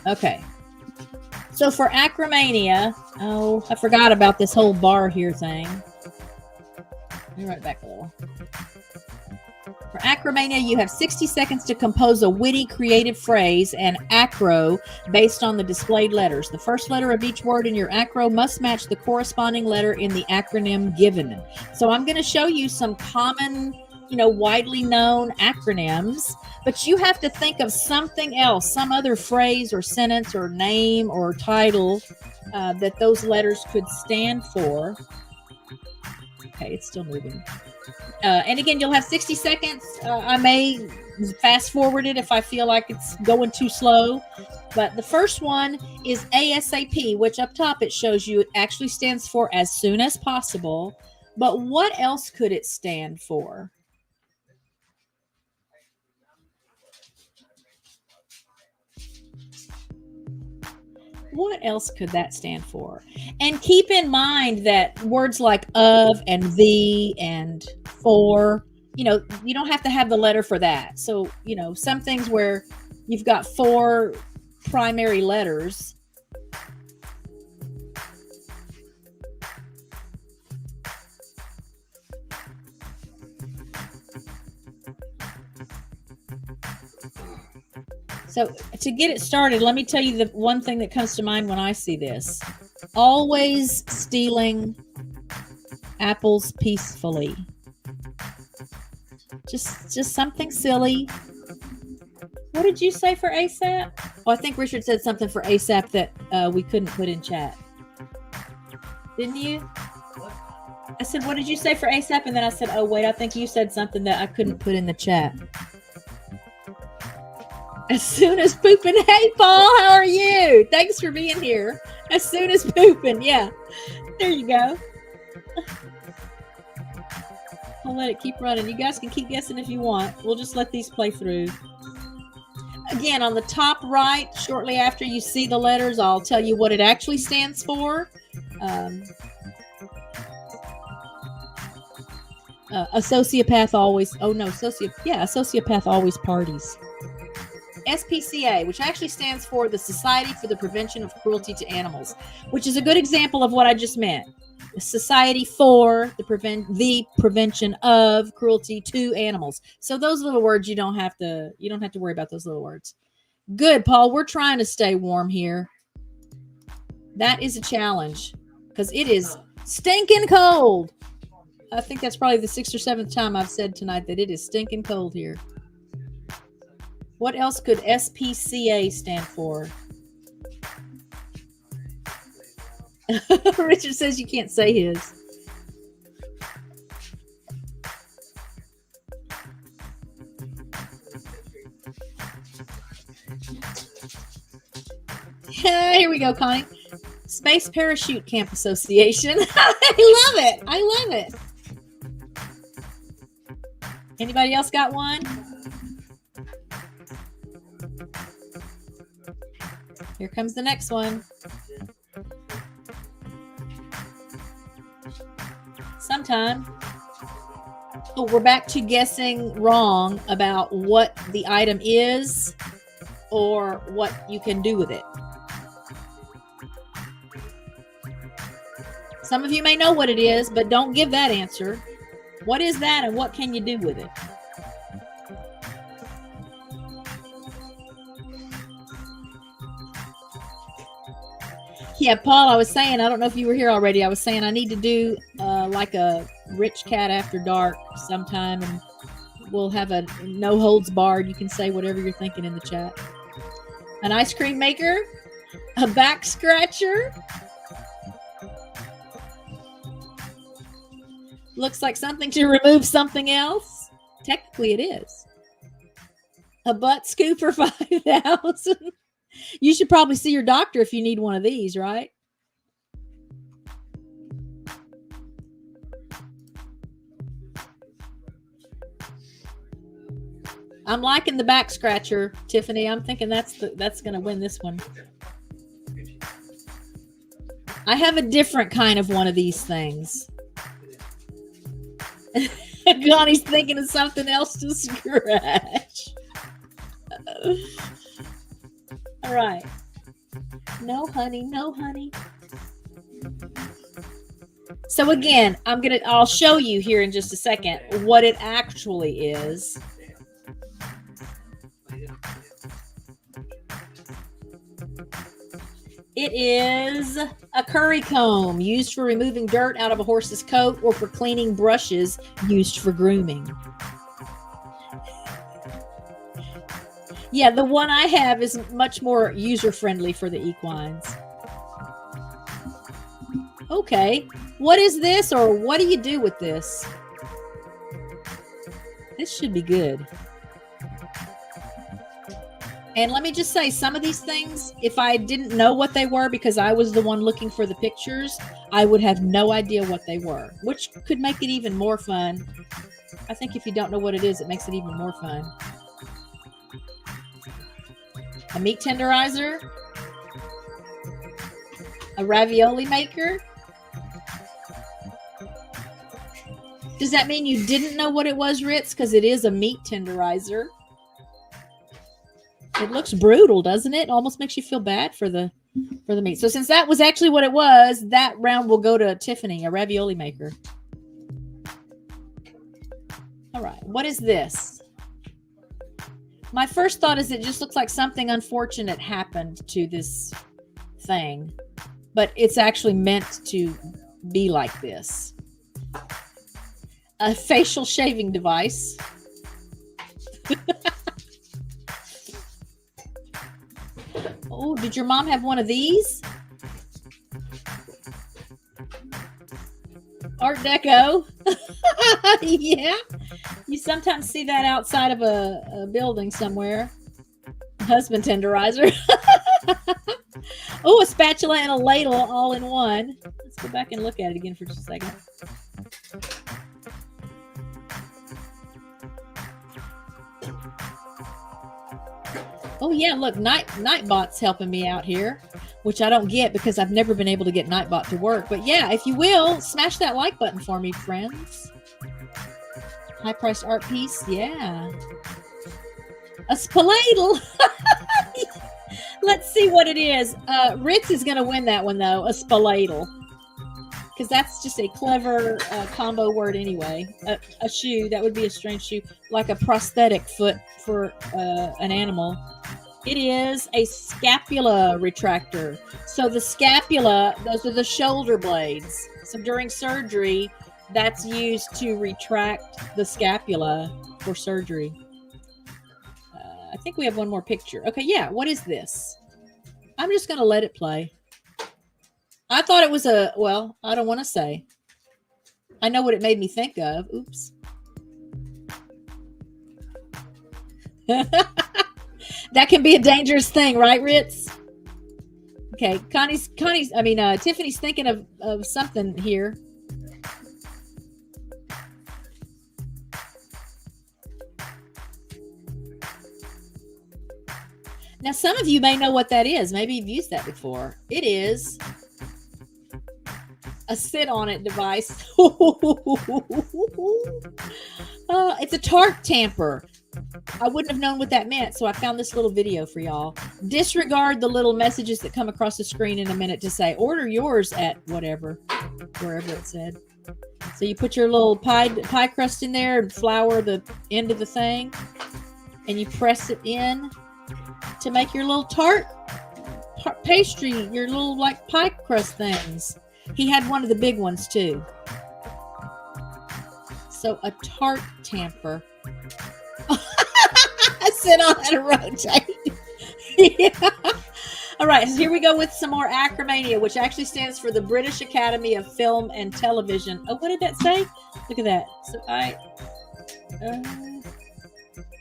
Okay. So for ACROMANIA, oh, I forgot about this whole bar here thing. Let me run it back a little. For ACROMANIA, you have 60 seconds to compose a witty, creative phrase and acro based on the displayed letters. The first letter of each word in your acro must match the corresponding letter in the acronym given. So I'm going to show you some common, widely known acronyms, but you have to think of something else, some other phrase or sentence or name or title that those letters could stand for. Okay, it's still moving. And again, you'll have 60 seconds. I may fast forward it if I feel like it's going too slow. But the first one is ASAP, which up top it shows you it actually stands for as soon as possible. But what else could it stand for? What else could that stand for? And keep in mind that words like of and the and for, you don't have to have the letter for that. So, some things where you've got 4 primary letters. So to get it started, let me tell you the one thing that comes to mind when I see this. Always stealing apples peacefully. Just something silly. What did you say for ASAP? Oh, I think Richard said something for ASAP that we couldn't put in chat. Didn't you? I said, what did you say for ASAP? And then I said, oh, wait, I think you said something that I couldn't put in the chat. As soon as pooping. Hey, Paul, how are you? Thanks for being here. As soon as pooping. Yeah. There you go. I'll let it keep running. You guys can keep guessing if you want. We'll just let these play through. Again, on the top right, shortly after you see the letters, I'll tell you what it actually stands for. A sociopath always. Oh, no. A sociopath always parties. SPCA, which actually stands for the Society for the Prevention of Cruelty to Animals, which is a good example of what I just meant. The Society for the Prevention of Cruelty to Animals. So those little words you don't have to worry about those little words. Good, Paul. We're trying to stay warm here. That is a challenge because it is stinking cold. I think that's probably the 6th or 7th time I've said tonight that it is stinking cold here. What else could SPCA stand for? Richard says you can't say his. Here we go, Connie. Space Parachute Camp Association. I love it. Anybody else got one? Here comes the next one. Sometime. Oh, we're back to guessing wrong about what the item is or what you can do with it. Some of you may know what it is, but don't give that answer. What is that and what can you do with it? Yeah, Paul, I was saying, I don't know if you were here already. I was saying I need to do like a Rich Cat After Dark sometime, and we'll have a no holds barred. You can say whatever you're thinking in the chat. An ice cream maker, a back scratcher. Looks like something to remove something else. Technically, it is. A butt scooper 5,000. You should probably see your doctor if you need one of these, right? I'm liking the back scratcher, Tiffany. I'm thinking that's going to win this one. I have a different kind of one of these things. Connie's thinking of something else to scratch. All right. No, honey. No, honey. So again, I'll show you here in just a second what it actually is. It is a curry comb used for removing dirt out of a horse's coat or for cleaning brushes used for grooming. Yeah, the one I have is much more user-friendly for the equines. Okay, what is this, or what do you do with this? This should be good. And let me just say, some of these things, if I didn't know what they were because I was the one looking for the pictures, I would have no idea what they were, which could make it even more fun. I think if you don't know what it is, it makes it even more fun. A meat tenderizer, a ravioli maker. Does that mean you didn't know what it was, Ritz? Because it is a meat tenderizer. It looks brutal, doesn't it? It almost makes you feel bad for the meat. So since that was actually what it was, that round will go to Tiffany, a ravioli maker. All right, what is this? My first thought is it just looks like something unfortunate happened to this thing, but it's actually meant to be like this. A facial shaving device. Oh, did your mom have one of these? Art Deco. Yeah. You sometimes see that outside of a building somewhere. Husband tenderizer. Oh, a spatula and a ladle all in one. Let's go back and look at it again for just a second. Oh yeah, look, Nightbot's helping me out here, which I don't get because I've never been able to get Nightbot to work. But yeah, if you will, smash that like button for me, friends. High-priced art piece, yeah. A spaladle. Let's see what it is. Ritz is going to win that one, though, a spaladle. Because that's just a clever combo word anyway. A shoe, that would be a strange shoe, like a prosthetic foot for an animal. It is a scapula retractor. So the scapula, those are the shoulder blades. So during surgery, that's used to retract the scapula for surgery. I think we have one more picture. Okay, yeah, what is this? I'm just going to let it play. I thought it was well, I don't want to say. I know what it made me think of. Oops. That can be a dangerous thing, right, Ritz? Okay, Tiffany's thinking of something here. Now, some of you may know what that is. Maybe you've used that before. It is a sit-on-it device. It's a tart tamper. I wouldn't have known what that meant, so I found this little video for y'all. Disregard the little messages that come across the screen in a minute to say, order yours at whatever, wherever it said. So you put your little pie crust in there and flour the end of the thing, and you press it in to make your little tart pastry, your little like pie crust things. He had one of the big ones too. So a tart tamper. I said I'll have to rotate. Yeah. All right, so here we go with some more ACROMANIA, which actually stands for the British Academy of Film and Television. Oh, what did that say? Look at that. So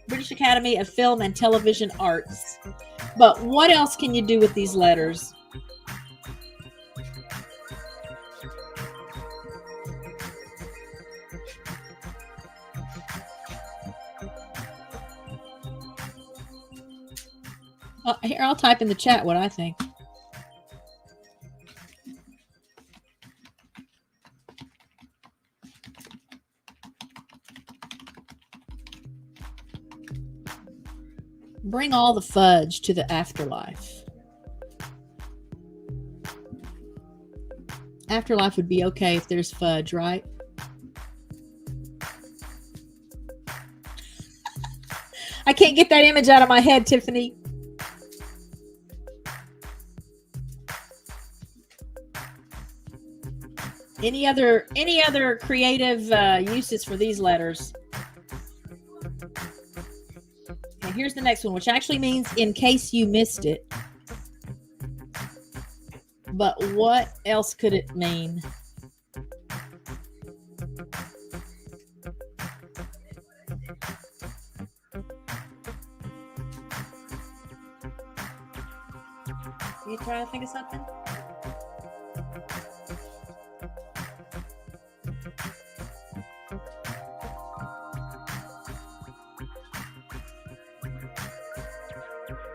British Academy of Film and Television Arts. But what else can you do with these letters? Here, I'll type in the chat what I think. Bring all the fudge to the afterlife. Afterlife would be okay if there's fudge, right? I can't get that image out of my head, Tiffany. Any other creative uses for these letters? Okay, here's the next one, which actually means in case you missed it. But what else could it mean? You try to think of something?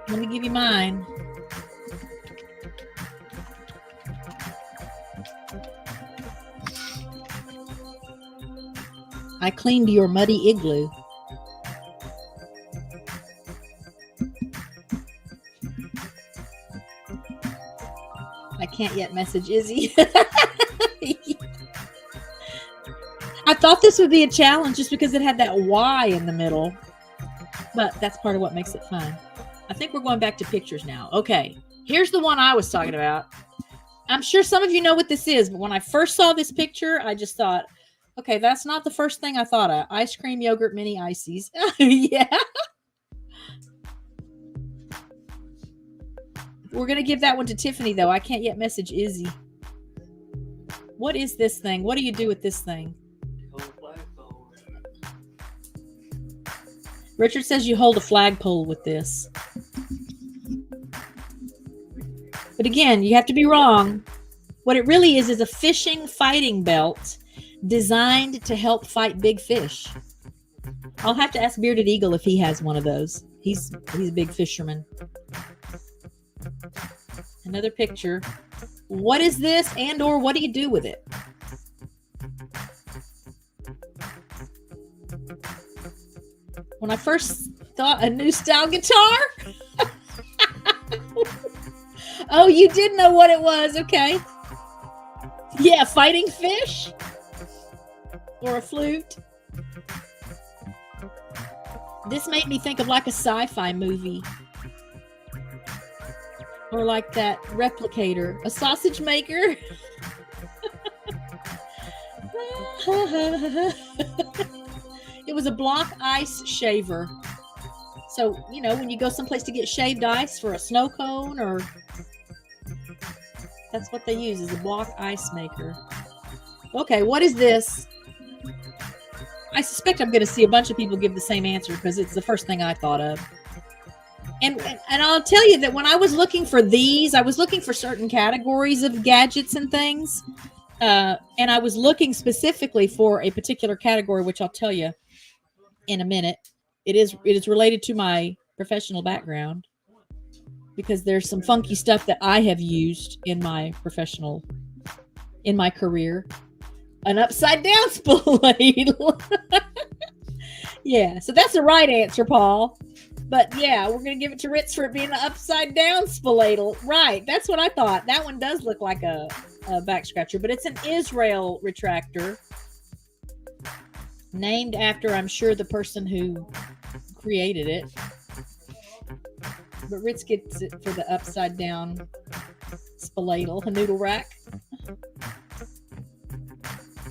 Let me give you mine. I cleaned your muddy igloo. I can't yet message Izzy. I thought this would be a challenge just because it had that Y in the middle. But that's part of what makes it fun. I think we're going back to pictures now. Okay, here's the one I was talking about. I'm sure some of you know what this is, but when I first saw this picture, I just thought, okay, that's not the first thing I thought of. Ice cream, yogurt, mini ices. Yeah. We're going to give that one to Tiffany, though. I can't yet message Izzy. What is this thing? What do you do with this thing? Richard says you hold a flagpole with this. But again, you have to be wrong. What it really is a fishing fighting belt designed to help fight big fish. I'll have to ask Bearded Eagle if he has one of those. He's a big fisherman. Another picture. What is this and or what do you do with it? When I first thought a new style guitar. Oh, you did know what it was. Okay. Yeah, fighting fish. Or a flute. This made me think of like a sci-fi movie. Or like that replicator. A sausage maker. It was a block ice shaver. So, you know, when you go someplace to get shaved ice for a snow cone or... That's what they use, is a block ice maker. Okay, what is this? I suspect I'm going to see a bunch of people give the same answer because it's the first thing I thought of. And I'll tell you that when I was looking for these, I was looking for certain categories of gadgets and things. And I was looking specifically for a particular category, which I'll tell you in a minute. It is related to my professional background because there's some funky stuff that I have used in my career. An upside down spool ladle. Yeah, so that's the right answer, Paul. But yeah, we're going to give it to Ritz for it being an upside down spalatal. Right, that's what I thought. That one does look like a back scratcher, but it's an Israel retractor. Named after, I'm sure, the person who created it. but Ritz gets it for the upside down spaladle, a noodle rack.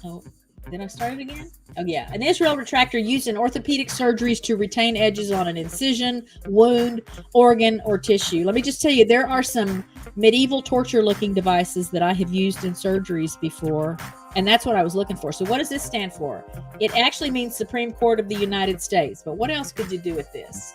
Oh, then I started again? Oh, yeah. An Israel retractor used in orthopedic surgeries to retain edges on an incision, wound, organ, or tissue. Let me just tell you, there are some medieval torture-looking devices that I have used in surgeries before, and that's what I was looking for. So what does this stand for? It actually means Supreme Court of the United States, but what else could you do with this?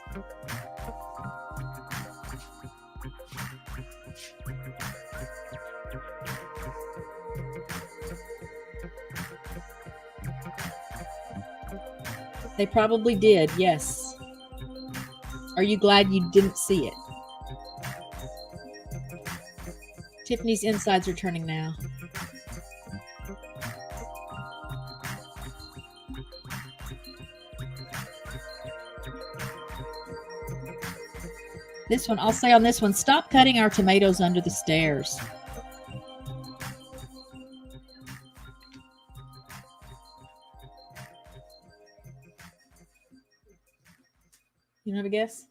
They probably did, yes. Are you glad you didn't see it? Tiffany's insides are turning now. This one, I'll say on this one, stop cutting our tomatoes under the stairs. You don't have a guess?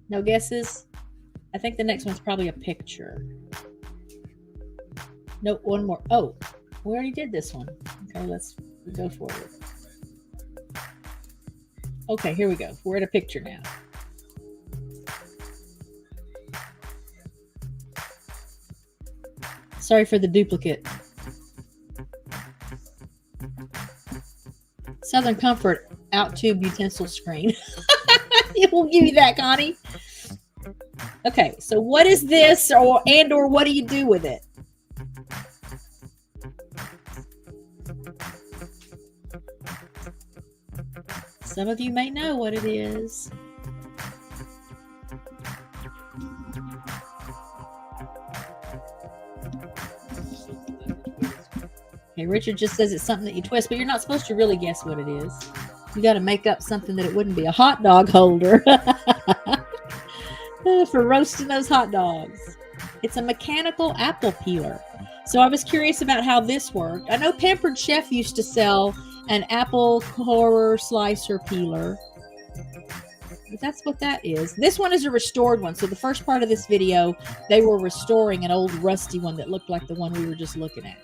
No guesses? I think the next one's probably a picture. No, one more. Oh, we already did this one. Okay, let's go forward. Okay, here we go. We're at a picture now. Sorry for the duplicate. Southern Comfort out-tube utensil screen. We'll give you that, Connie. Okay, so what is this, or what do you do with it? Some of you may know what it is. Okay, Richard just says it's something that you twist, but you're not supposed to really guess what it is. You got to make up something that it wouldn't be. A hot dog holder. For roasting those hot dogs. It's a mechanical apple peeler. So I was curious about how this worked. I know Pampered Chef used to sell an apple corer slicer peeler. But that's what that is. This one is a restored one. So the first part of this video, they were restoring an old rusty one that looked like the one we were just looking at.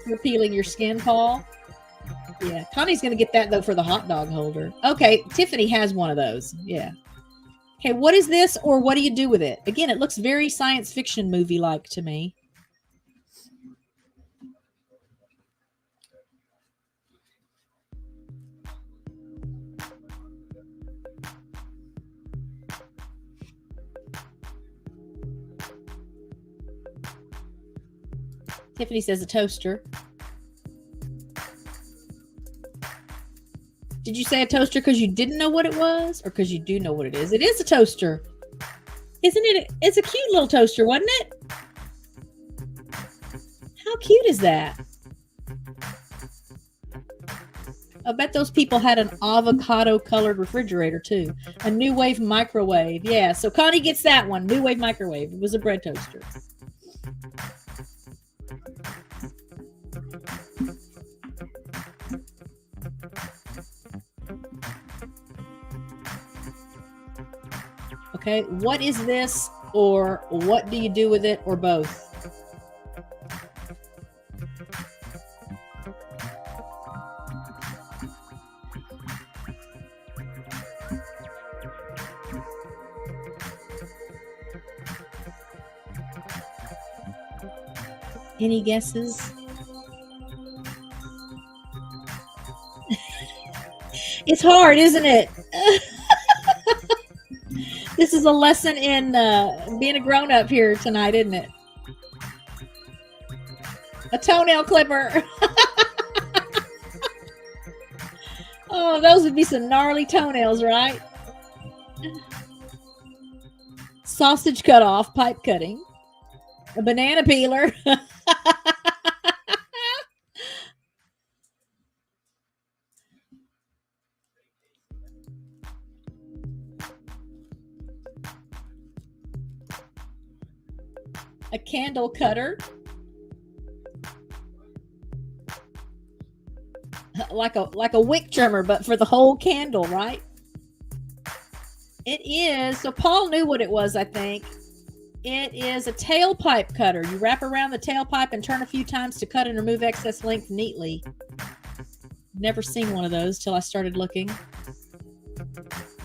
You're peeling your skin, Paul? Yeah. Connie's going to get that, though, for the hot dog holder. Okay. Tiffany has one of those. Yeah. Okay. What is this, or what do you do with it? Again, it looks very science fiction movie-like to me. Tiffany says a toaster. Did you say a toaster because you didn't know what it was, or because you do know what it is? It is a toaster. Isn't it? It's a cute little toaster, wasn't it? How cute is that? I bet those people had an avocado-colored refrigerator, too. A New Wave microwave. Yeah, so Connie gets that one. New Wave microwave. It was a bread toaster. Okay, what is this, or what do you do with it, or both? Any guesses? It's hard, isn't it? This is a lesson in being a grown-up here tonight, isn't it? A toenail clipper. Oh, those would be some gnarly toenails, right? Sausage cut-off, pipe cutting. A banana peeler. A candle cutter. a wick trimmer, but for the whole candle, right? It is. So Paul knew what it was, I think. It is a tailpipe cutter. You wrap around the tailpipe and turn a few times to cut and remove excess length neatly. Never seen one of those till I started looking.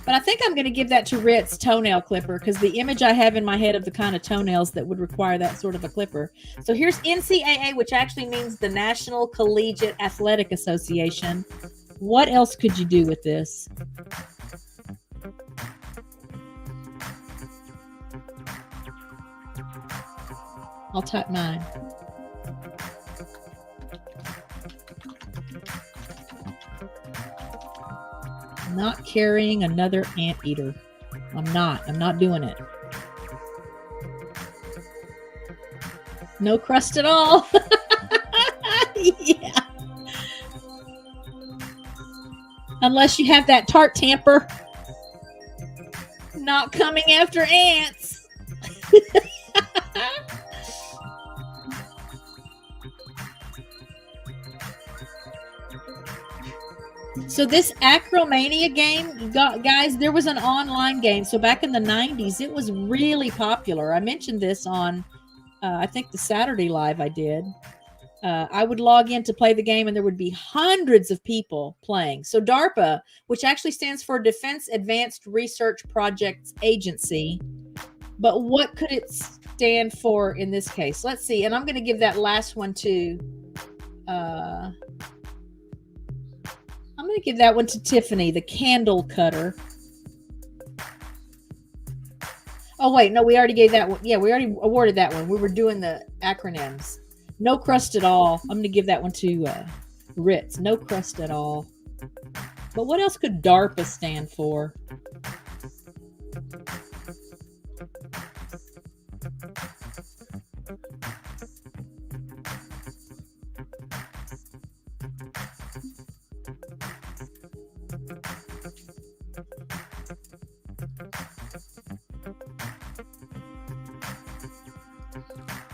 But I think I'm going to give that to Ritz toenail clipper because the image I have in my head of the kind of toenails that would require that sort of a clipper. So here's NCAA, which actually means the National Collegiate Athletic Association. What else could you do with this? I'll type mine. Not carrying another anteater. I'm not doing it. No crust at all. Yeah. Unless you have that tart tamper. Not coming after ants. So this ACROMANIA game, guys, there was an online game. So back in the 90s, it was really popular. I mentioned this on, I think, the Saturday Live I did. I would log in to play the game, and there would be hundreds of people playing. So DARPA, which actually stands for Defense Advanced Research Projects Agency. But what could it stand for in this case? Let's see. And I'm going to give that last one to... I'm going to give that one to Tiffany, the candle cutter. Oh, wait. No, we already gave that one. Yeah, we already awarded that one. We were doing the acronyms. No crust at all. I'm going to give that one to Ritz. No crust at all. But what else could DARPA stand for?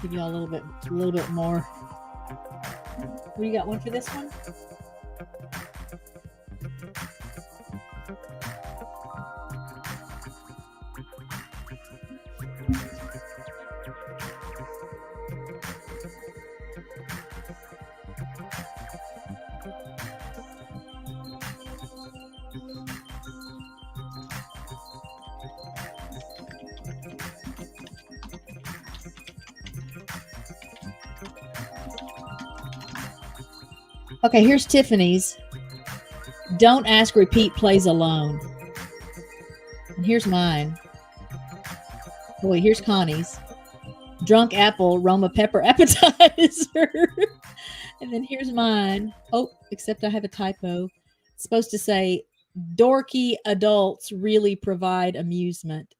Give you all a little bit more. What, you got one for this one? Okay, here's Tiffany's. Don't Ask, Repeat plays alone. And here's mine. Oh, wait, here's Connie's. Drunk Apple Roma Pepper Appetizer. And then here's mine. Oh, except I have a typo. It's supposed to say, dorky adults really provide amusement.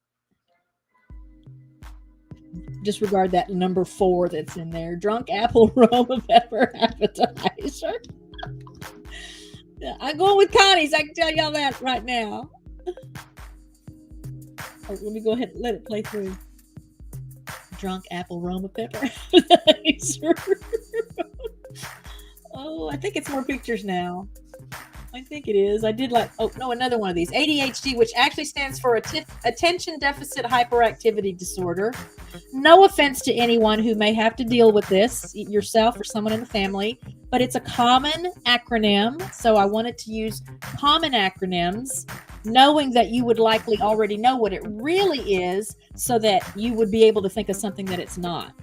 Disregard that number 4 that's in there. Drunk Apple Roma Pepper Appetizer. I'm going with Connie's. I can tell y'all that right now. Oh, let me go ahead and let it play through. Drunk Apple Roma Pepper Appetizer. Oh, I think it's more pictures now. I think it is. I did another one of these. ADHD, which actually stands for Attention Deficit Hyperactivity Disorder. No offense to anyone who may have to deal with this, yourself or someone in the family, but it's a common acronym. So I wanted to use common acronyms, knowing that you would likely already know what it really is, so that you would be able to think of something that it's not.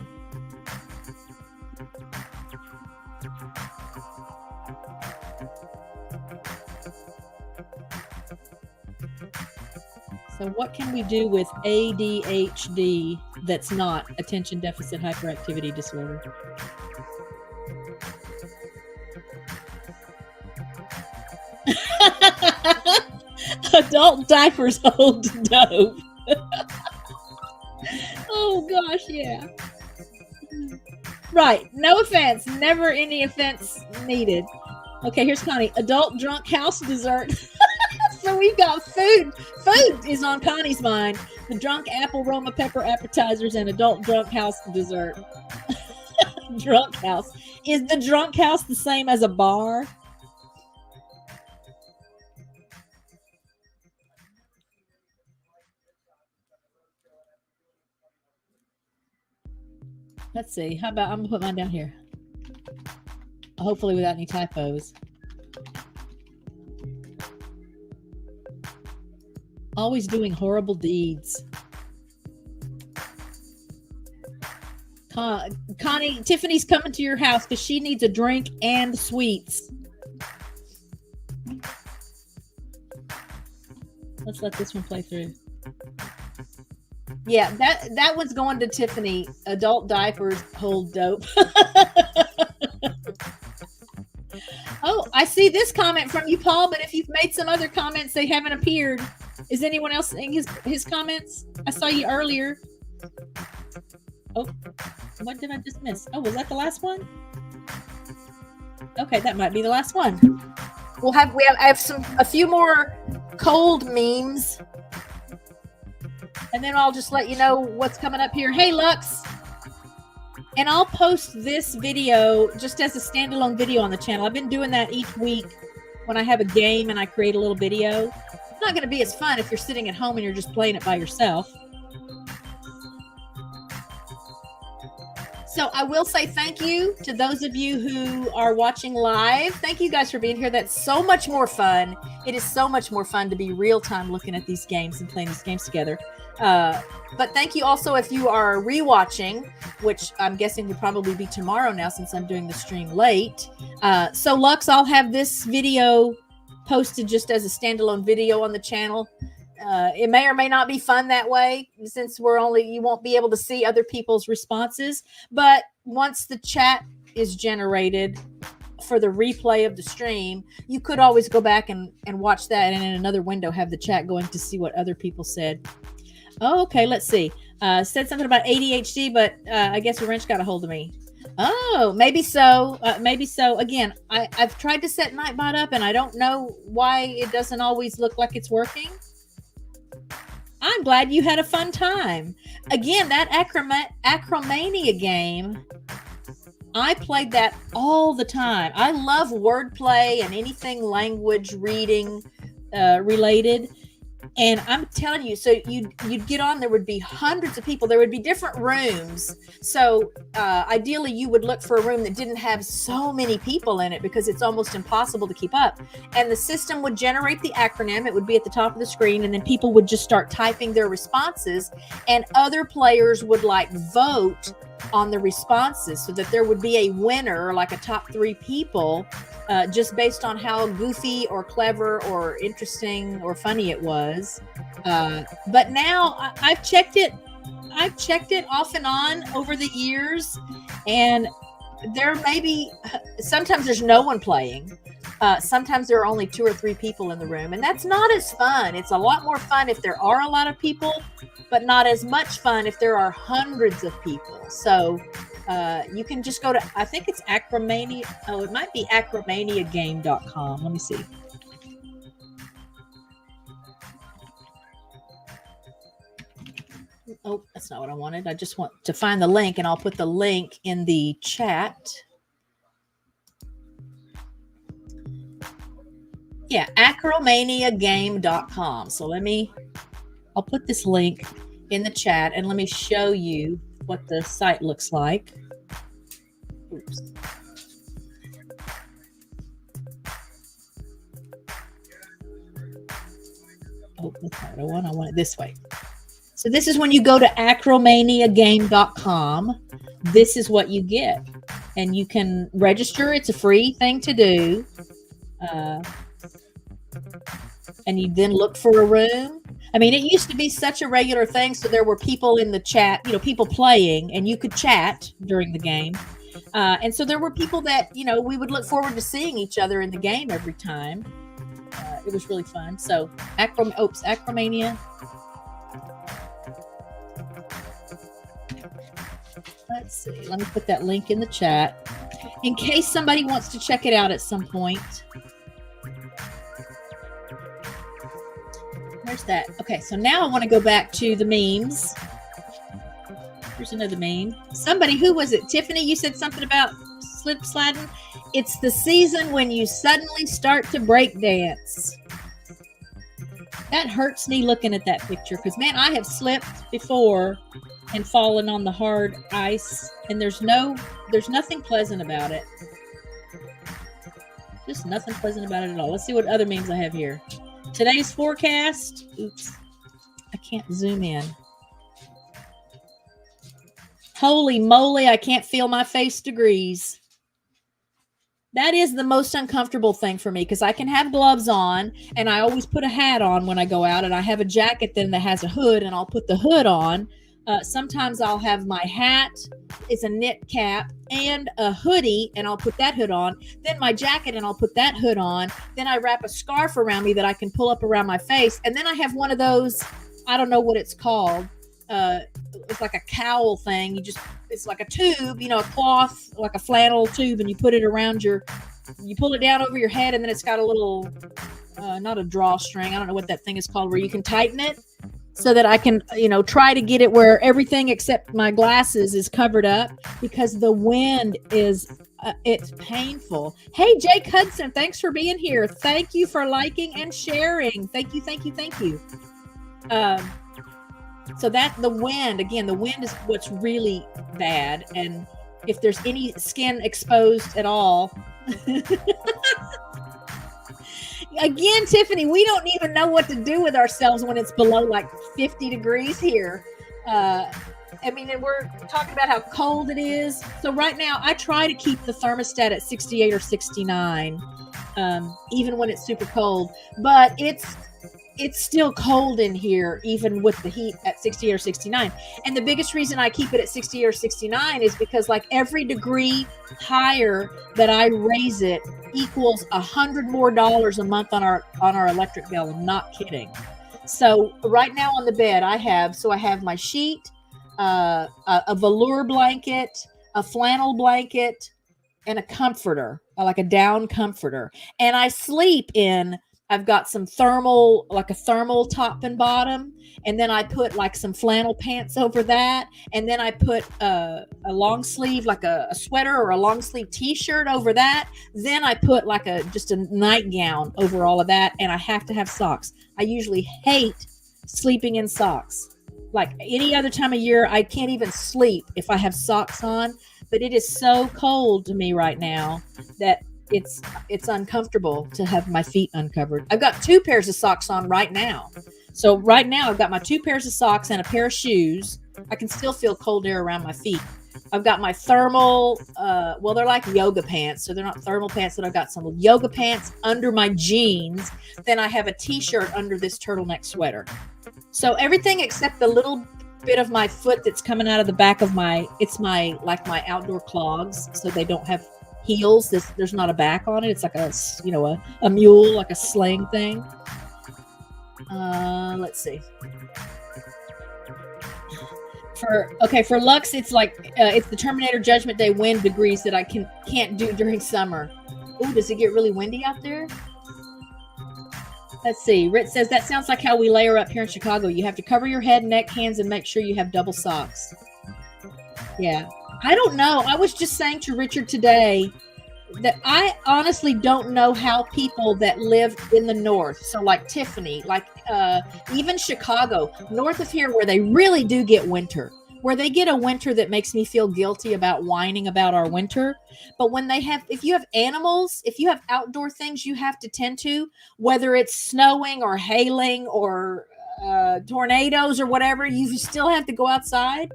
So what can we do with ADHD that's not attention deficit hyperactivity disorder? Adult diapers hold dope. Oh gosh, yeah. Right. No offense. Never any offense needed. Okay, here's Connie. Adult drunk house dessert. So we've got food. Food is on Connie's mind. The drunk apple Roma pepper appetizers and adult drunk house dessert. Drunk house. Is the drunk house the same as a bar? Let's see. How about I'm gonna put mine down here. Hopefully without any typos. Always doing horrible deeds. Connie, Tiffany's coming to your house because she needs a drink and sweets. Let's let this one play through. Yeah, that one's going to Tiffany. Adult diapers hold dope. Oh, I see this comment from you, Paul, but if you've made some other comments, they haven't appeared. Is anyone else seeing his comments? I saw you earlier. Oh, what did I just miss? Oh, was that the last one? Okay, that might be the last one. I have a few more cold memes, and then I'll just let you know what's coming up here. Hey, Lux. And I'll post this video just as a standalone video on the channel. I've been doing that each week when I have a game and I create a little video. It's not going to be as fun if you're sitting at home and you're just playing it by yourself. So I will say thank you to those of you who are watching live. Thank you guys for being here. That's so much more fun. It is so much more fun to be real time looking at these games and playing these games together. But thank you also if you are rewatching, which I'm guessing would probably be tomorrow now since I'm doing the stream late. So Lux, I'll have this video posted just as a standalone video on the channel. It may or may not be fun that way since you won't be able to see other people's responses. But once the chat is generated for the replay of the stream, you could always go back and watch that and in another window have the chat going to see what other people said. Oh, okay, let's see. Said something about ADHD, but I guess a wrench got a hold of me. Oh, maybe so. Maybe so. Again, I've tried to set Nightbot up, and I don't know why it doesn't always look like it's working. I'm glad you had a fun time. Again, that ACROMANIA game, I played that all the time. I love wordplay and anything language reading related. And I'm telling you, so you'd get on, there would be hundreds of people. There would be different rooms. So ideally, you would look for a room that didn't have so many people in it because it's almost impossible to keep up. And the system would generate the acronym. It would be at the top of the screen. And then people would just start typing their responses. And other players would vote on the responses so that there would be a winner, like a top 3 people, just based on how goofy or clever or interesting or funny it was. But now I've checked it off and on over the years, and there may be, sometimes there's no one playing. Sometimes there are only 2 or 3 people in the room, and that's not as fun. It's a lot more fun if there are a lot of people, but not as much fun if there are hundreds of people. So you can just go to, I think it's ACROMANIA. Oh, it might be ACROMANIAgame.com. Let me see. Oh, that's not what I wanted. I just want to find the link, and I'll put the link in the chat. Yeah, ACROMANIAgame.com. So I'll put this link in the chat, and let me show you what the site looks like. Oops. Oh, that's not what I want. I want it this way. So this is when you go to ACROMANIAgame.com. This is what you get. And you can register. It's a free thing to do. And you then look for a room. I mean, it used to be such a regular thing. So there were people in the chat, people playing, and you could chat during the game. And so there were people that, we would look forward to seeing each other in the game every time. It was really fun. So ACROMANIA. Let's see. Let me put that link in the chat in case somebody wants to check it out at some point. Where's that? Okay, so now I want to go back to the memes. Here's another meme. Somebody, who was it? Tiffany, you said something about slip sliding. It's the season when you suddenly start to break dance. That hurts me looking at that picture because, man, I have slipped before and fallen on the hard ice, and there's nothing pleasant about it. Just nothing pleasant about it at all. Let's see what other memes I have here. Today's forecast. Oops. I can't zoom in. Holy moly, I can't feel my face degrees. That is the most uncomfortable thing for me because I can have gloves on and I always put a hat on when I go out, and I have a jacket then that has a hood and I'll put the hood on. Sometimes I'll have my hat, it's a knit cap, and a hoodie, and I'll put that hood on. Then my jacket, and I'll put that hood on. Then I wrap a scarf around me that I can pull up around my face. And then I have one of those, I don't know what it's called. It's like a cowl thing. It's like a tube, a cloth, like a flannel tube, and you put it around you pull it down over your head, and then it's got a little, not a drawstring, I don't know what that thing is called, where you can tighten it so that I can, try to get it where everything except my glasses is covered up because the wind is, it's painful. Hey, Jake Hudson, thanks for being here. Thank you for liking and sharing. Thank you. So the wind is what's really bad. And if there's any skin exposed at all, again, Tiffany, we don't even know what to do with ourselves when it's below like 50 degrees here. And we're talking about how cold it is. So right now I try to keep the thermostat at 68 or 69, even when it's super cold, but it's still cold in here, even with the heat at 68 or 69. And the biggest reason I keep it at 68 or 69 is because like every degree higher that I raise it equals $100 more a month on our electric bill. I'm not kidding. So right now on the bed, I have my sheet, a velour blanket, a flannel blanket, and a comforter, like a down comforter. And I sleep in, I've got some thermal, like a thermal top and bottom. And then I put like some flannel pants over that. And then I put a long sleeve, like a sweater or a long sleeve t-shirt over that. Then I put like just a nightgown over all of that. And I have to have socks. I usually hate sleeping in socks. Like any other time of year, I can't even sleep if I have socks on. But it is so cold to me right now that it's uncomfortable to have my feet uncovered. I've got 2 pairs of socks on right now. So right now I've got my 2 pairs of socks and a pair of shoes. I can still feel cold air around my feet. I've got my thermal, they're like yoga pants. So they're not thermal pants, but I've got some yoga pants under my jeans. Then I have a t-shirt under this turtleneck sweater. So everything except the little bit of my foot that's coming out of the back of my outdoor clogs. So they don't have heels. There's not a back on it. It's like a mule, like a sling thing. Let's see. For Lux, it's like it's the Terminator Judgment Day wind degrees that I can't do during summer. Ooh, does it get really windy out there? Let's see. Rit says that sounds like how we layer up here in Chicago. You have to cover your head, neck, hands, and make sure you have double socks. Yeah. I don't know. I was just saying to Richard today that I honestly don't know how people that live in the north, so like Tiffany, like even Chicago, north of here, where they really do get winter, where they get a winter that makes me feel guilty about whining about our winter. But when if you have animals, if you have outdoor things you have to tend to, whether it's snowing or hailing or tornadoes or whatever, you still have to go outside.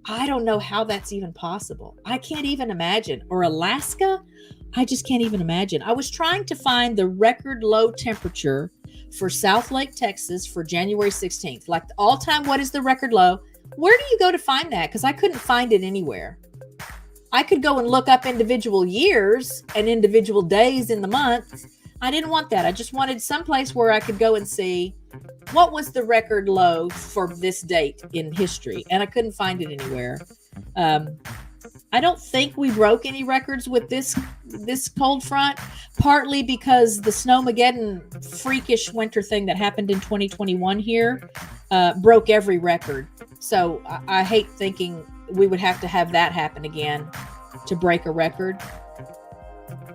I don't know how that's even possible. I can't even imagine. Or Alaska, I just can't even imagine. I was trying to find the record low temperature for South Lake, Texas for January 16th. Like the all-time, what is the record low? Where do you go to find that? Because I couldn't find it anywhere. I could go and look up individual years and individual days in the month. I didn't want that. I just wanted someplace where I could go and see what was the record low for this date in history. And I couldn't find it anywhere. I don't think we broke any records with this cold front, partly because the Snowmageddon freakish winter thing that happened in 2021 here broke every record. So I hate thinking we would have to have that happen again to break a record.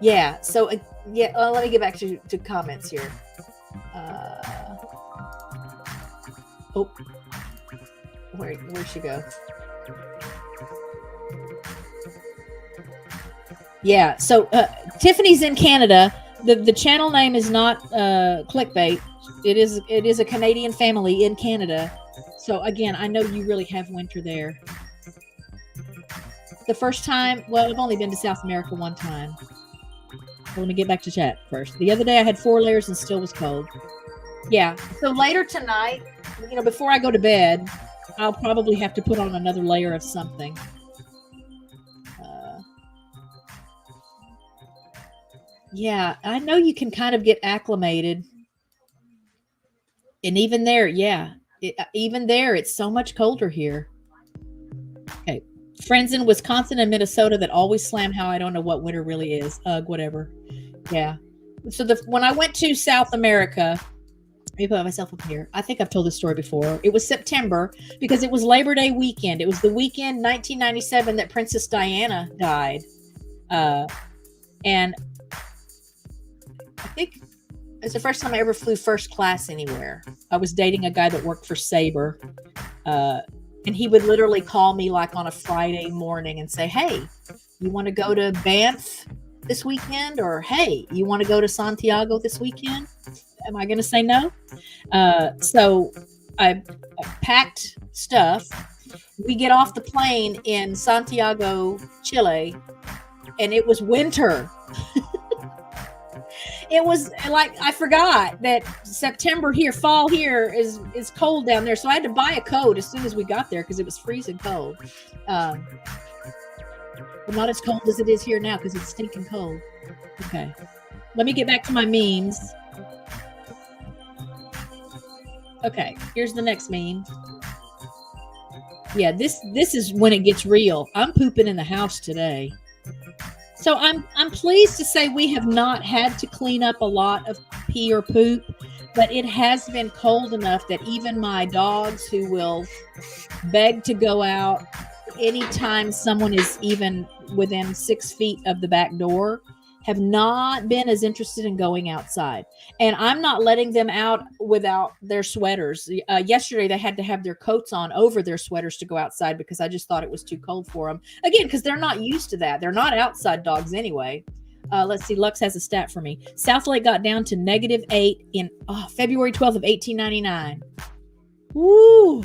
Yeah. So let me get back to comments here. Oh, where'd she go? Yeah. So Tiffany's in Canada. The channel name is not clickbait. It is a Canadian family in Canada. So again, I know you really have winter there. The first time, well, I've only been to South America one time. So let me get back to chat first. The other day I had 4 layers and still was cold. Yeah. So later tonight, before I go to bed, I'll probably have to put on another layer of something. Yeah, I know you can kind of get acclimated. And even there, yeah, even there, it's so much colder here. Okay. Friends in Wisconsin and Minnesota that always slam how I don't know what winter really is. Whatever. Yeah. So when I went to South America, let me put myself up here. I think I've told this story before. It was September because it was Labor Day weekend. It was the weekend 1997 that Princess Diana died. And I think it's the first time I ever flew first class anywhere. I was dating a guy that worked for Sabre. And he would literally call me like on a Friday morning and say, hey, you want to go to Banff this weekend? Or, hey, you want to go to Santiago this weekend? Am I going to say no? So I packed stuff. We get off the plane in Santiago, Chile, and it was winter. It was like, I forgot that September here, fall here is cold down there. So I had to buy a coat as soon as we got there because it was freezing cold. But not as cold as it is here now because it's stinking cold. Okay. Let me get back to my memes. Okay. Here's the next meme. Yeah, this is when it gets real. I'm pooping in the house today. So I'm pleased to say we have not had to clean up a lot of pee or poop, but it has been cold enough that even my dogs, who will beg to go out anytime someone is even within 6 feet of the back door, have not been as interested in going outside. And I'm not letting them out without their sweaters. Yesterday, they had to have their coats on over their sweaters to go outside because I just thought it was too cold for them. Again, because they're not used to that. They're not outside dogs anyway. Let's see. Lux has a stat for me. South Lake got down to -8 in February 12th of 1899. Woo!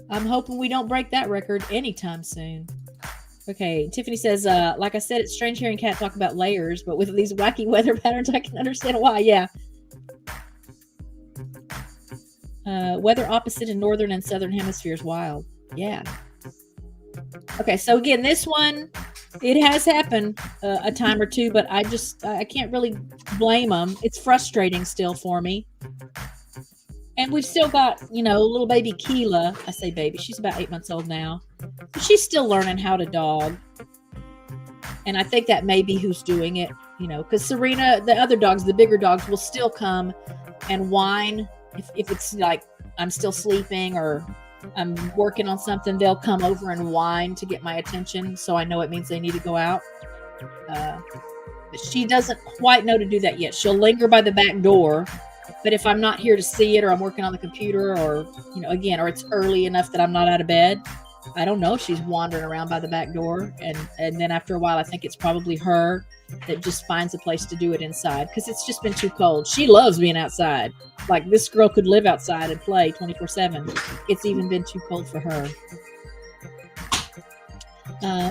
I'm hoping we don't break that record anytime soon. Okay, Tiffany says, like I said, it's strange hearing Kat talk about layers, but with these wacky weather patterns, I can understand why. Yeah. Weather opposite in northern and southern hemispheres. Wild. Yeah. Okay, so again, this one, it has happened a time or two, but I can't really blame them. It's frustrating still for me. And we've still got, little baby Keela. I say baby. She's about 8 months old now. But she's still learning how to dog. And I think that may be who's doing it, because Serena, the other dogs, the bigger dogs, will still come and whine. If it's like I'm still sleeping or I'm working on something, they'll come over and whine to get my attention. So I know it means they need to go out. But she doesn't quite know to do that yet. She'll linger by the back door. But if I'm not here to see it, or I'm working on the computer, or, or it's early enough that I'm not out of bed, I don't know if she's wandering around by the back door. And then after a while, I think it's probably her that just finds a place to do it inside because it's just been too cold. She loves being outside. Like, this girl could live outside and play 24/7. It's even been too cold for her.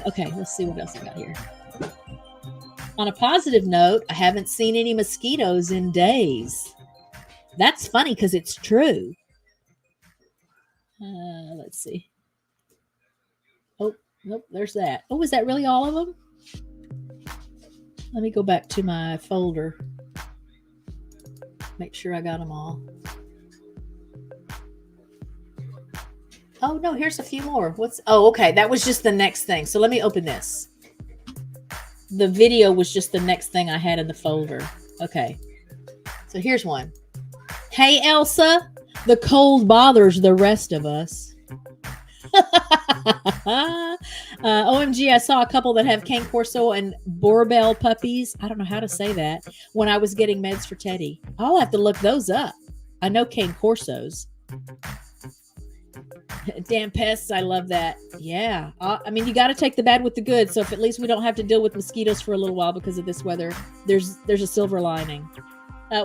Okay, let's see what else I got here. On a positive note, I haven't seen any mosquitoes in days. That's funny because it's true. Let's see. Oh, nope, there's that. Oh, is that really all of them? Let me go back to my folder. Make sure I got them all. Oh, no, here's a few more. Okay, that was just the next thing. So let me open this. The video was just the next thing I had in the folder. Okay, so here's one. Hey, Elsa, the cold bothers the rest of us. OMG, I saw a couple that have Cane Corso and Borbell puppies. I don't know how to say that. When I was getting meds for Teddy. I'll have to look those up. I know Cane Corsos. Damn pests, I love that. Yeah. I mean, you got to take the bad with the good. So if at least we don't have to deal with mosquitoes for a little while because of this weather, there's a silver lining.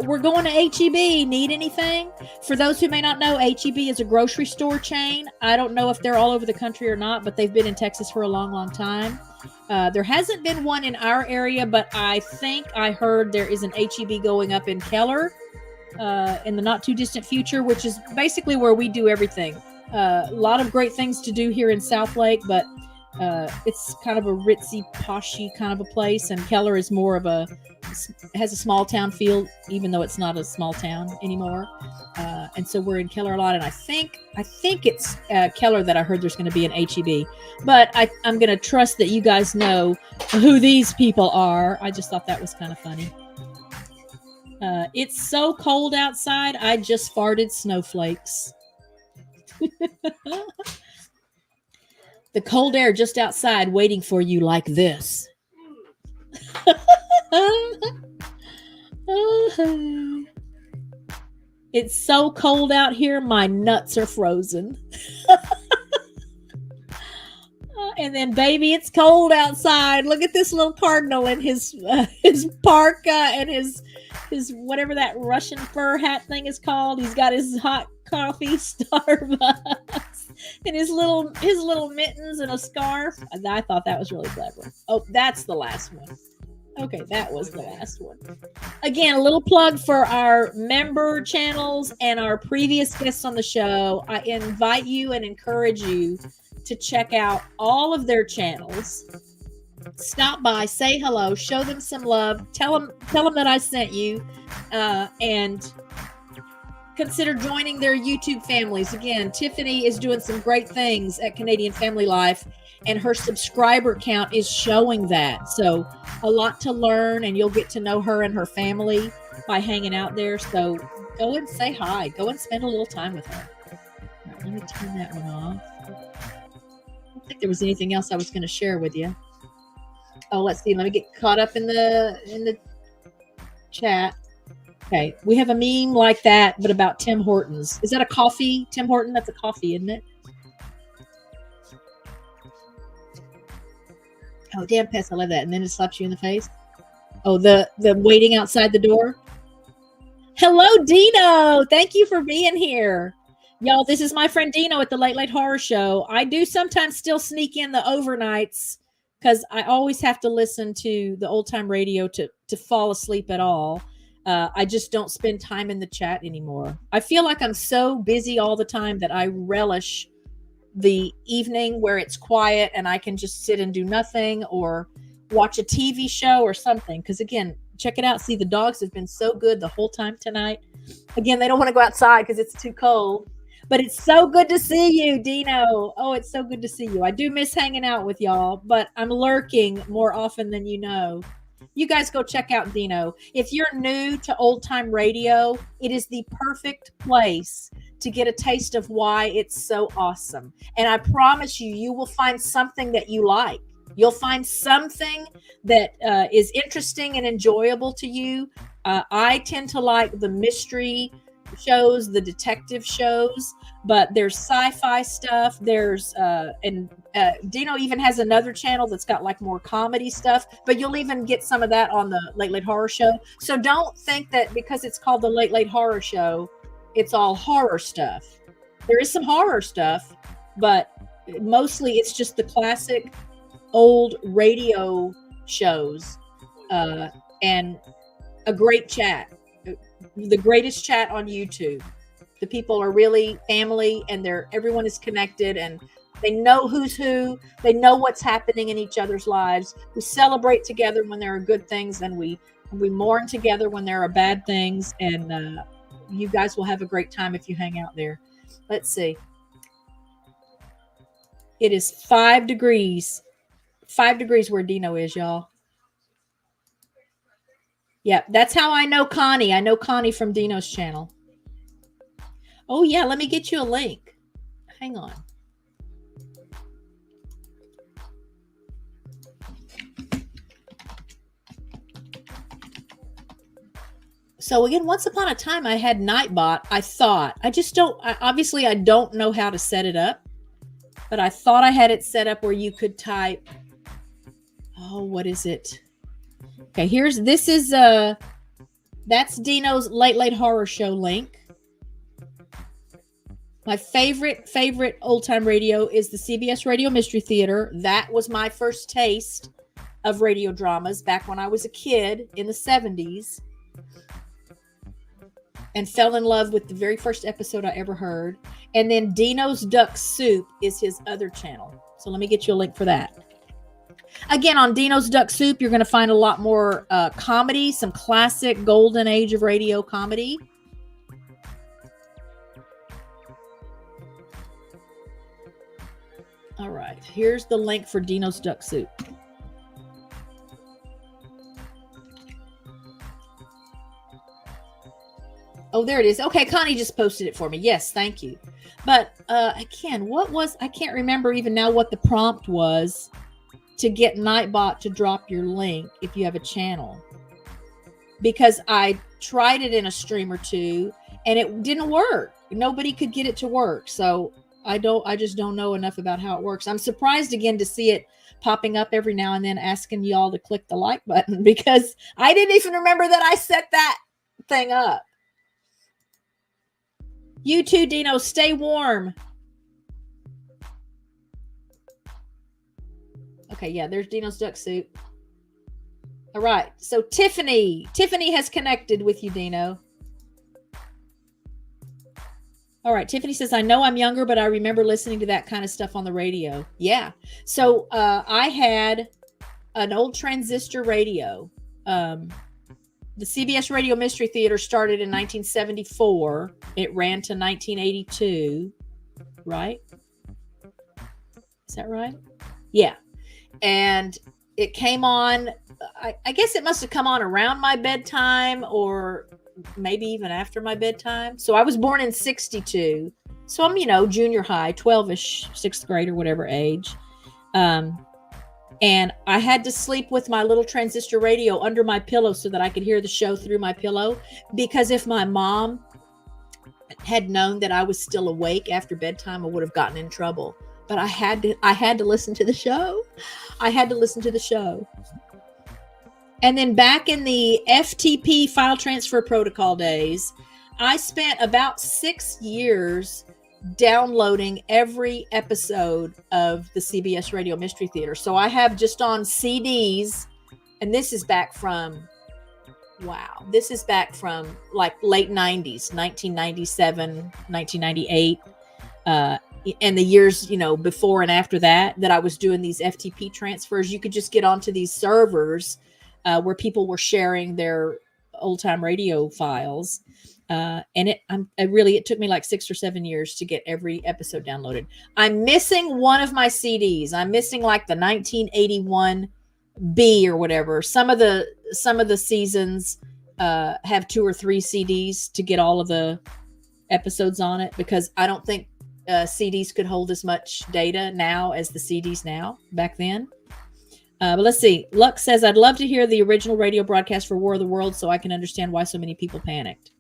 We're going to HEB. Need anything? For those who may not know, HEB is a grocery store chain. I don't know if they're all over the country or not, but they've been in Texas for a long, long time. There hasn't been one in our area, but I think I heard there is an HEB going up in Keller in the not too distant future, which is basically where we do everything. A lot of great things to do here in South Lake, but it's kind of a ritzy, poshy kind of a place, and Keller is more of has a small town feel, even though it's not a small town anymore. And so we're in Keller a lot, and I think it's Keller that I heard there's going to be an HEB. But I'm going to trust that you guys know who these people are. I just thought that was kind of funny. It's so cold outside, I just farted snowflakes. The cold air just outside waiting for you like this. It's so cold out here, my nuts are frozen. And then, baby, it's cold outside. Look at this little cardinal in his parka and his whatever that Russian fur hat thing is called. He's got his hot coffee, Starbucks, and his little mittens and a scarf. I thought that was really clever. Oh, that's the last one. Okay, that was the last one. Again, a little plug for our member channels and our previous guests on the show. I invite you and encourage you to check out all of their channels. Stop by, say hello, show them some love, tell them that I sent you, and consider joining their YouTube families. Again, Tiffany is doing some great things at Canadian Family Life, and her subscriber count is showing that. So a lot to learn, and you'll get to know her and her family by hanging out there. So go and say hi. Go and spend a little time with her. All right, let me turn that one off. I don't think there was anything else I was going to share with you. Oh, let's see. Let me get caught up in the chat. Okay, we have a meme like that, but about Tim Hortons. Is that a coffee, Tim Horton? That's a coffee, isn't it? Oh, damn pest! I love that. And then it slaps you in the face. Oh, the waiting outside the door. Hello, Dino. Thank you for being here. Y'all, this is my friend Dino at the Late Late Horror Show. I do sometimes still sneak in the overnights because I always have to listen to the old time radio to fall asleep at all. I just don't spend time in the chat anymore. I feel like I'm so busy all the time that I relish the evening where it's quiet and I can just sit and do nothing or watch a TV show or something. Because again, check it out. See, the dogs have been so good the whole time tonight. Again, they don't want to go outside because it's too cold. But it's so good to see you, Dino. Oh, it's so good to see you. I do miss hanging out with y'all, but I'm lurking more often than you know. You guys go check out Dino. If you're new to old time radio, it is the perfect place to get a taste of why it's so awesome. And I promise you, you will find something that you like. You'll find something that is interesting and enjoyable to you. I tend to like the mystery shows, the detective shows, but there's sci-fi stuff. There's Dino even has another channel that's got like more comedy stuff, but you'll even get some of that on the Late Late Horror Show. So don't think that because it's called the Late Late Horror Show, it's all horror stuff. There is some horror stuff, but mostly it's just the classic old radio shows and a great chat. The greatest chat on YouTube. The people are really family and everyone is connected and they know who's who. They know what's happening in each other's lives. We celebrate together when there are good things and we mourn together when there are bad things. And you guys will have a great time if you hang out there. Let's see. It is 5 degrees. 5 degrees where Dino is, y'all. Yeah, that's how I know Connie. I know Connie from Dino's channel. Oh, yeah, let me get you a link. Hang on. So again, once upon a time I had Nightbot. Obviously I don't know how to set it up, but I thought I had it set up where you could type, what is it? Okay, that's Dino's Late Horror Show link. My favorite old time radio is the CBS Radio Mystery Theater. That was my first taste of radio dramas back when I was a kid in the 70s. And fell in love with the very first episode I ever heard. And then Dino's Duck Soup is his other channel. So let me get you a link for that. Again, on Dino's Duck Soup, you're going to find a lot more comedy, some classic golden age of radio comedy. All right, here's the link for Dino's Duck Soup. Oh, there it is. Okay, Connie just posted it for me. Yes, thank you. But again, I can't remember even now what the prompt was to get Nightbot to drop your link if you have a channel. Because I tried it in a stream or two and it didn't work. Nobody could get it to work. So I just don't know enough about how it works. I'm surprised again to see it popping up every now and then asking y'all to click the like button because I didn't even remember that I set that thing up. You too, Dino. Stay warm. Okay, yeah, there's Dino's Duck Soup. All right, so Tiffany has connected with you, Dino. All right, Tiffany says, I know I'm younger, but I remember listening to that kind of stuff on the radio. Yeah, so I had an old transistor radio. The CBS Radio Mystery Theater started in 1974. It ran to 1982, right? Is that right? Yeah. And it came on, I guess it must have come on around my bedtime or maybe even after my bedtime. So I was born in 62. So I'm, junior high, 12-ish, 6th grade or whatever age. And I had to sleep with my little transistor radio under my pillow so that I could hear the show through my pillow. Because if my mom had known that I was still awake after bedtime, I would have gotten in trouble. But I had to listen to the show. And then back in the FTP file transfer protocol days, I spent about 6 years downloading every episode of the CBS Radio Mystery Theater. So I have just on CDs, and this is back from like late 90s, 1997, 1998, and the years, before and after that I was doing these FTP transfers. You could just get onto these servers where people were sharing their old time radio files. And it took me like 6 or 7 years to get every episode downloaded. I'm missing one of my CDs. I'm missing like the 1981 B or whatever. Some of the seasons have 2 or 3 CDs to get all of the episodes on it, because I don't think CDs could hold as much data now as the CDs now back then. But let's see. Lux says, I'd love to hear the original radio broadcast for War of the Worlds so I can understand why so many people panicked.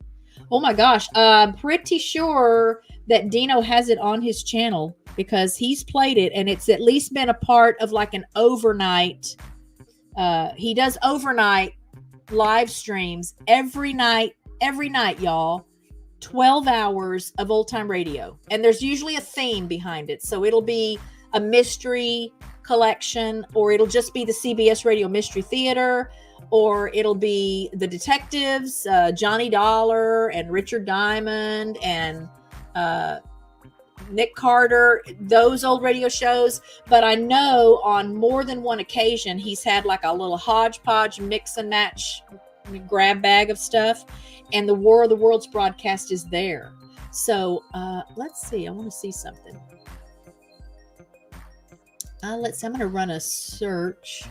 Oh my gosh. I'm pretty sure that Dino has it on his channel because he's played it, and it's at least been a part of like an overnight. He does overnight live streams every night, y'all. 12 hours of old time radio. And there's usually a theme behind it. So it'll be a mystery collection, or it'll just be the CBS Radio Mystery Theater, or it'll be the detectives, Johnny Dollar and Richard Diamond and Nick Carter, those old radio shows. But I know on more than one occasion, he's had like a little hodgepodge mix and match grab bag of stuff. And the War of the Worlds broadcast is there. So let's see. I want to see something. I'm going to run a search.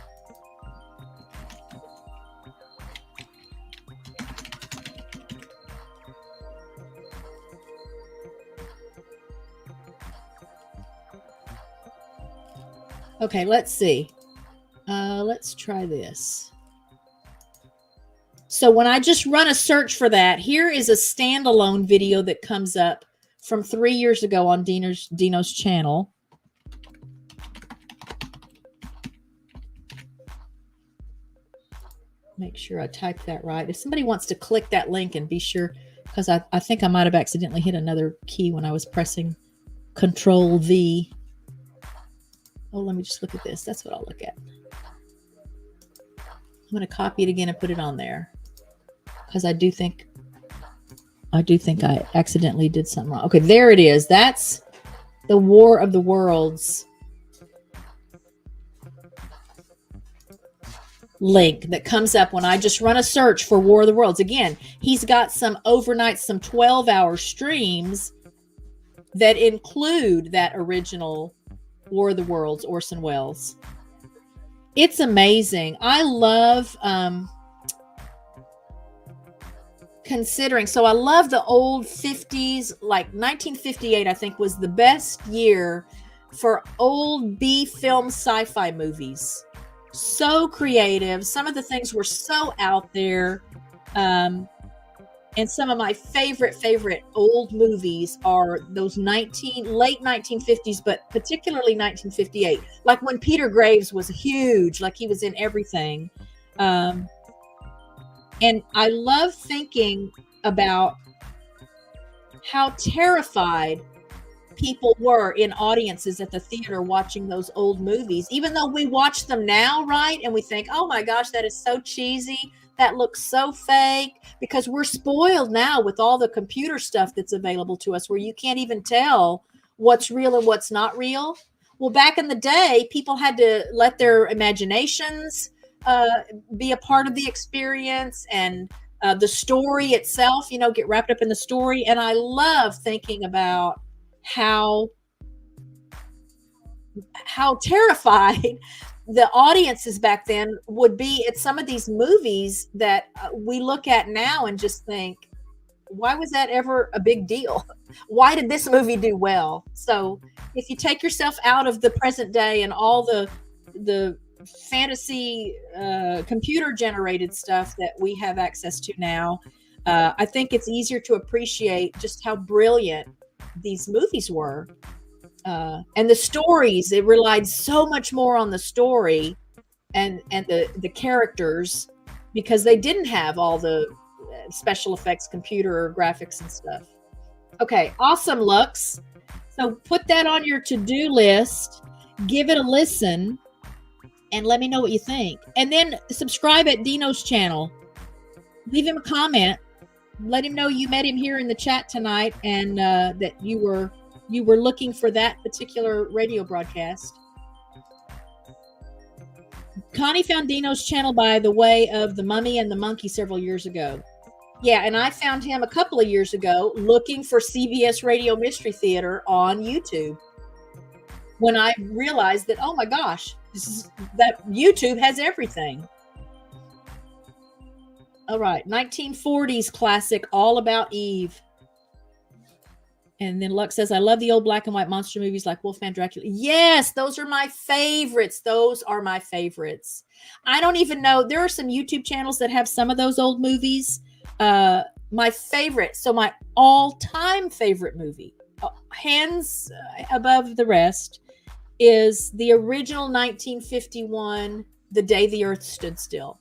Okay, let's see. Let's try this. So when I just run a search for that, here is a standalone video that comes up from 3 years ago on Dino's channel. Make sure I type that right. If somebody wants to click that link and be sure, because I think I might have accidentally hit another key when I was pressing Control V. Oh, let me just look at this. That's what I'll look at. I'm going to copy it again and put it on there, because I do think I accidentally did something wrong. Okay, there it is. That's the War of the Worlds link that comes up when I just run a search for War of the Worlds. Again, he's got some overnight, some 12-hour streams that include that original War of the Worlds, Orson Welles. It's amazing. I love considering. So I love the old 50s, like 1958, I think was the best year for old B film sci-fi movies. So creative. Some of the things were so out there. And some of my favorite old movies are those late 1950s, but particularly 1958. Like when Peter Graves was huge, like he was in everything. And I love thinking about how terrified people were in audiences at the theater watching those old movies, even though we watch them now, right? And we think, oh my gosh, that is so cheesy. That looks so fake, because we're spoiled now with all the computer stuff that's available to us where you can't even tell what's real and what's not real. Well, back in the day, people had to let their imaginations be a part of the experience, and the story itself, get wrapped up in the story. And I love thinking about how terrified the audiences back then would be at some of these movies that we look at now and just think, why was that ever a big deal? Why did this movie do well? So if you take yourself out of the present day and all the fantasy computer generated stuff that we have access to now, I think it's easier to appreciate just how brilliant these movies were. And the stories, it relied so much more on the story and the characters, because they didn't have all the special effects, computer graphics and stuff. Okay, awesome, Lux. So put that on your to-do list, give it a listen, and let me know what you think. And then subscribe at Dino's channel. Leave him a comment. Let him know you met him here in the chat tonight, and that you were looking for that particular radio broadcast. Connie found Dino's channel by the way of The Mummy and the Monkey several years ago. Yeah, and I found him a couple of years ago looking for CBS Radio Mystery Theater on YouTube, when I realized that, oh my gosh, that YouTube has everything. All right, 1940s classic, All About Eve. And then Lux says, I love the old black and white monster movies like Wolfman, Dracula. Yes, those are my favorites. Those are my favorites. I don't even know. There are some YouTube channels that have some of those old movies. My favorite, so my all-time favorite movie, hands above the rest, is the original 1951, The Day the Earth Stood Still.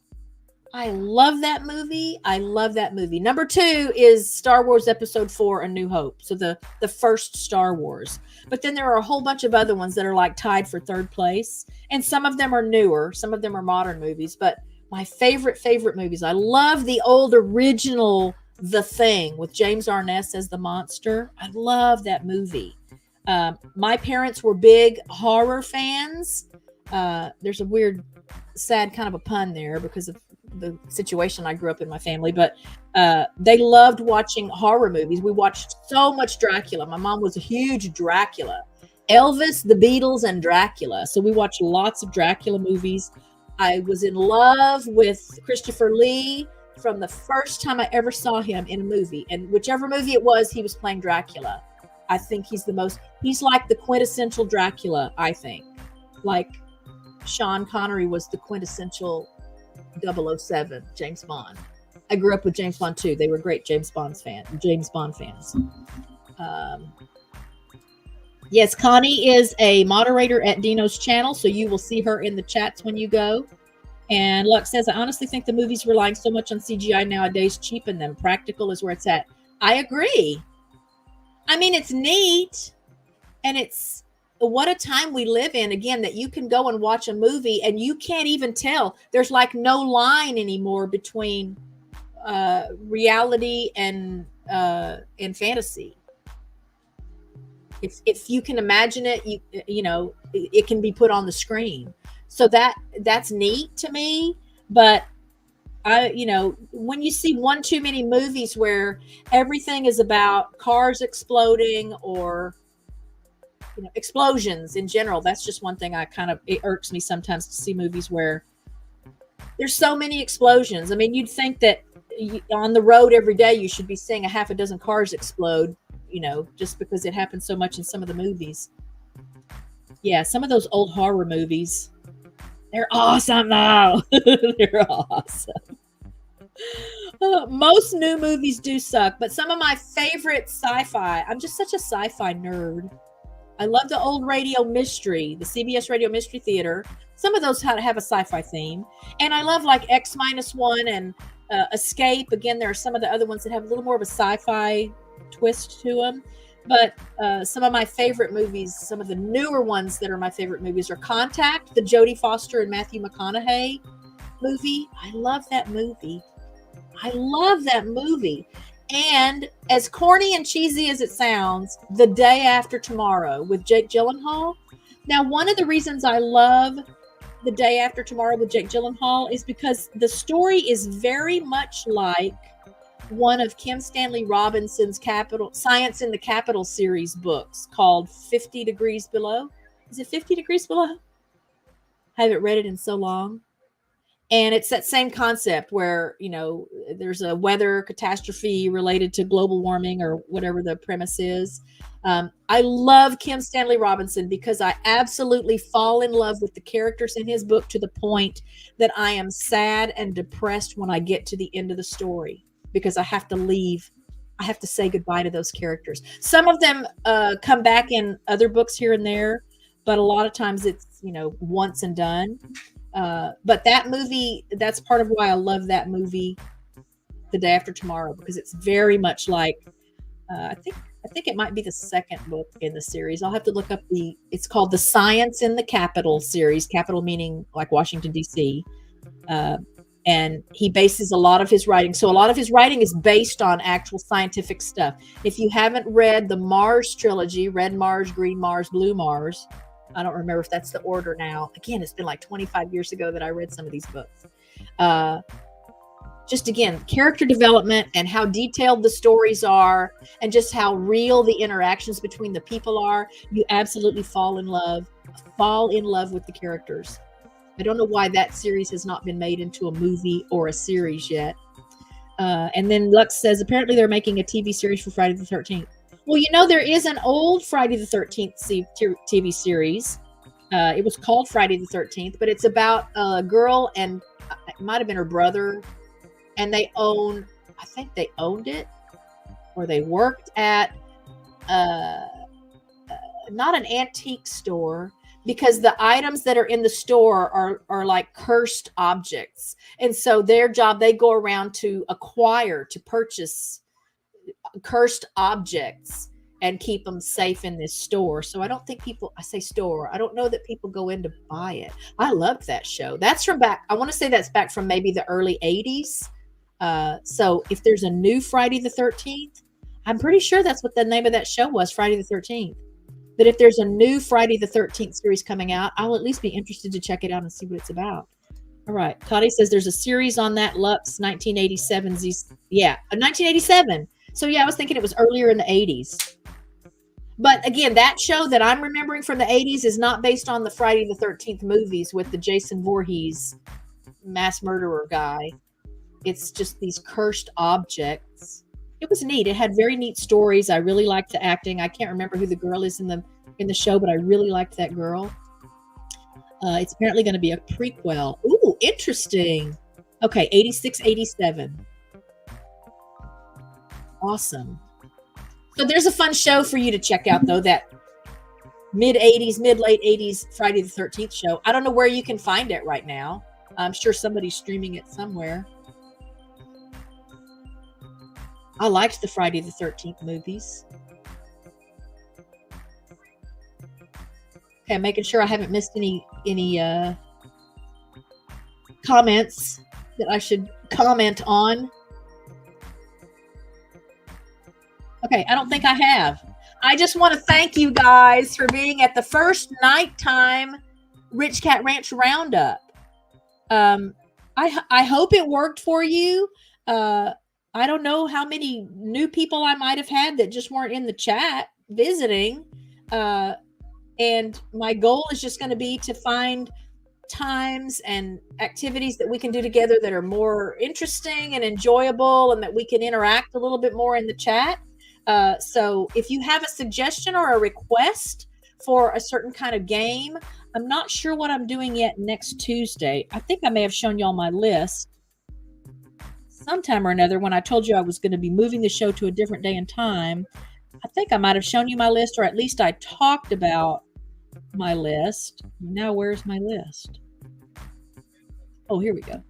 I love that movie. I love that movie. Number 2 is Star Wars Episode 4, A New Hope. So the first Star Wars. But then there are a whole bunch of other ones that are like tied for third place. And some of them are newer. Some of them are modern movies. But my favorite movies. I love the old original The Thing with James Arness as the monster. I love that movie. My parents were big horror fans. There's a weird, sad kind of a pun there because of the situation I grew up in my family, but they loved watching horror movies. We watched so much Dracula. My mom was a huge Dracula. Elvis, the Beatles, and Dracula. So we watched lots of Dracula movies. I was in love with Christopher Lee from the first time I ever saw him in a movie. And whichever movie it was, he was playing Dracula. I think he's like the quintessential Dracula, I think. Like Sean Connery was the quintessential 007, James Bond. I grew up with James Bond too. They were great James Bond fans. Yes, Connie is a moderator at Dino's channel, so you will see her in the chats when you go. And Lux says, I honestly think the movies relying so much on CGI nowadays cheapen them. Practical is where it's at. I agree. I mean, it's neat, and it's what a time we live in, again, that you can go and watch a movie and you can't even tell. There's like no line anymore between reality and fantasy. If you can imagine it, you know, it can be put on the screen. So that's neat to me. But you know, when you see one too many movies where everything is about cars exploding or, you know, explosions in general, that's just one thing it irks me sometimes to see movies where there's so many explosions. I mean, you'd think that on the road every day you should be seeing a half a dozen cars explode, you know, just because it happens so much in some of the movies. Yeah, some of those old horror movies, they're awesome though. They're awesome. Most new movies do suck, but some of my favorite sci-fi, I'm just such a sci-fi nerd. I love the old radio mystery, the CBS Radio Mystery Theater. Some of those have a sci-fi theme. And I love like X-1 and Escape. Again, there are some of the other ones that have a little more of a sci-fi twist to them. But some of my favorite movies, some of the newer ones that are my favorite movies are Contact, the Jodie Foster and Matthew McConaughey movie. I love that movie. And as corny and cheesy as it sounds, The Day After Tomorrow with Jake Gyllenhaal. Now, one of the reasons I love The Day After Tomorrow with Jake Gyllenhaal is because the story is very much like one of Kim Stanley Robinson's Science in the Capital series books called 50 Degrees Below. Is it 50 Degrees Below? I haven't read it in so long. And it's that same concept where, you know, there's a weather catastrophe related to global warming or whatever the premise is. I love Kim Stanley Robinson because I absolutely fall in love with the characters in his book to the point that I am sad and depressed when I get to the end of the story because I have to leave. I have to say goodbye to those characters. Some of them come back in other books here and there, but a lot of times it's, you know, once and done. But that movie, that's part of why I love that movie, The Day After Tomorrow, because it's very much like, I think it might be the second book in the series. I'll have to look up it's called the Science in the Capital series, capital meaning like Washington, D.C. And he bases a lot of his writing. So a lot of his writing is based on actual scientific stuff. If you haven't read the Mars trilogy, Red Mars, Green Mars, Blue Mars, I don't remember if that's the order now. Again, it's been like 25 years ago that I read some of these books. Just again, character development and how detailed the stories are and just how real the interactions between the people are. You absolutely fall in love with the characters. I don't know why that series has not been made into a movie or a series yet. And then Lux says, apparently they're making a TV series for Friday the 13th. Well, you know, there is an old Friday the 13th TV series. It was called Friday the 13th, but it's about a girl and it might have been her brother. And I think they owned it, or they worked at not an antique store, because the items that are in the store are like cursed objects. And so their job, they go around to purchase cursed objects and keep them safe in this store. So I don't think I say store, I don't know that people go in to buy it. I loved that show. That's from I want to say that's back from maybe the early 80s. So if there's a new Friday the 13th, I'm pretty sure that's what the name of that show was, Friday the 13th. But if there's a new Friday the 13th series coming out, I'll at least be interested to check it out and see what it's about. All right. Cotty says there's a series on that, Lux, 1987. Yeah, 1987. So yeah, I was thinking it was earlier in the 80s. But again, that show that I'm remembering from the 80s is not based on the Friday the 13th movies with the Jason Voorhees mass murderer guy. It's just these cursed objects. It was neat. It had very neat stories. I really liked the acting. I can't remember who the girl is in the show, but I really liked that girl. It's apparently going to be a prequel. Ooh, interesting. Okay, 86, 87. Awesome. So there's a fun show for you to check out, though, that mid-late 80s Friday the 13th show. I don't know where you can find it right now. I'm sure somebody's streaming it somewhere. I liked the Friday the 13th movies. Okay, I'm making sure I haven't missed any comments that I should comment on. Okay, I don't think I have. I just want to thank you guys for being at the first nighttime Rich Cat Ranch Roundup. I hope it worked for you. I don't know how many new people I might have had that just weren't in the chat visiting. And my goal is just going to be to find times and activities that we can do together that are more interesting and enjoyable, and that we can interact a little bit more in the chat. So if you have a suggestion or a request for a certain kind of game, I'm not sure what I'm doing yet next Tuesday. I think I may have shown y'all my list sometime or another when I told you I was going to be moving the show to a different day and time. I think I might have shown you my list, or at least I talked about my list. Now, where's my list? Oh, here we go.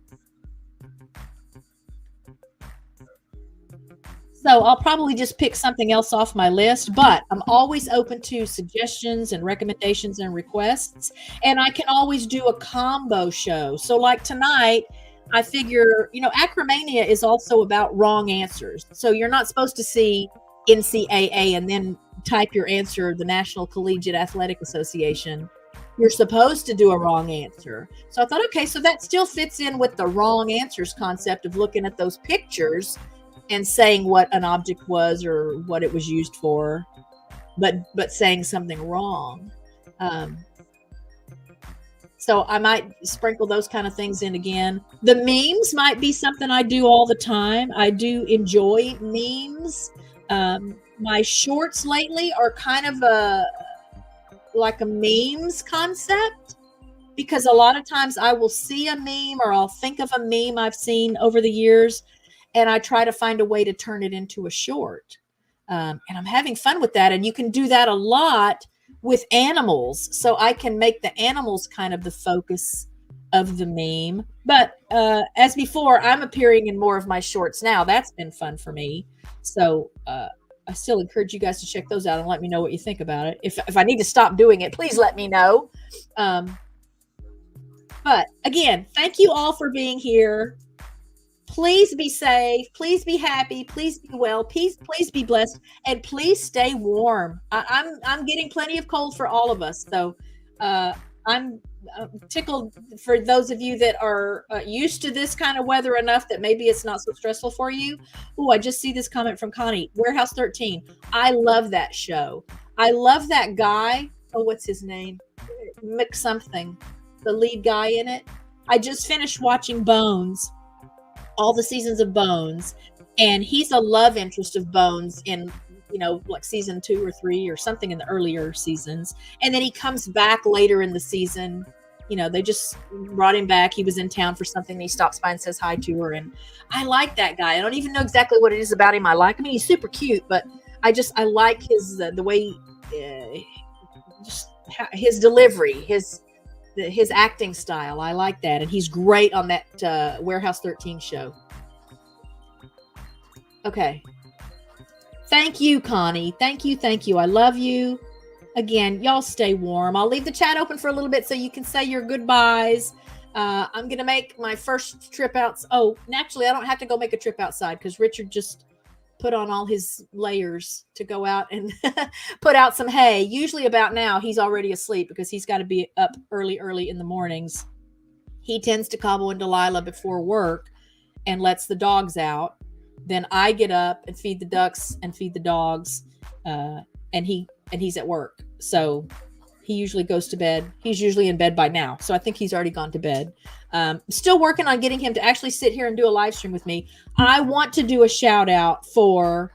So I'll probably just pick something else off my list, but I'm always open to suggestions and recommendations and requests. And I can always do a combo show. So like tonight, I figure, ACROMANIA is also about wrong answers. So you're not supposed to see NCAA and then type your answer, the National Collegiate Athletic Association. You're supposed to do a wrong answer. So I thought, okay, so that still fits in with the wrong answers concept of looking at those pictures and saying what an object was or what it was used for, but saying something wrong. So I might sprinkle those kind of things in again. The memes might be something I do all the time. I do enjoy memes. My shorts lately are kind of like a memes concept, because a lot of times I will see a meme or I'll think of a meme I've seen over the years, and I try to find a way to turn it into a short. And I'm having fun with that. And you can do that a lot with animals. So I can make the animals kind of the focus of the meme. But as before, I'm appearing in more of my shorts now. That's been fun for me. So I still encourage you guys to check those out and let me know what you think about it. If I need to stop doing it, please let me know. But again, thank you all for being here. Please be safe. Please be happy. Please be well. Please be blessed, and please stay warm. I'm getting plenty of cold for all of us. So I'm tickled for those of you that are used to this kind of weather enough that maybe it's not so stressful for you. Oh, I just see this comment from Connie. Warehouse 13. I love that show. I love that guy. Oh, what's his name? Mick something. The lead guy in it. I just finished watching Bones. All the seasons of Bones, and he's a love interest of Bones in, like season 2 or 3 or something in the earlier seasons. And then he comes back later in the season. They just brought him back. He was in town for something, and he stops by and says hi to her. And I like that guy. I don't even know exactly what it is about him I like. I mean, he's super cute, but I like his the way just his delivery, his acting style. I like that. And he's great on that Warehouse 13 show. Okay. Thank you, Connie. Thank you. I love you. Again, y'all stay warm. I'll leave the chat open for a little bit so you can say your goodbyes. I'm going to make my first trip out. Oh, naturally, I don't have to go make a trip outside because Richard just put on all his layers to go out and put out some hay. Usually about now, he's already asleep because he's got to be up early in the mornings. He tends to cobble and Delilah before work and lets the dogs out. Then I get up and feed the ducks and feed the dogs. And he's at work. So he usually goes to bed. He's usually in bed by now. So I think he's already gone to bed. Still working on getting him to actually sit here and do a live stream with me. I want to do a shout out for,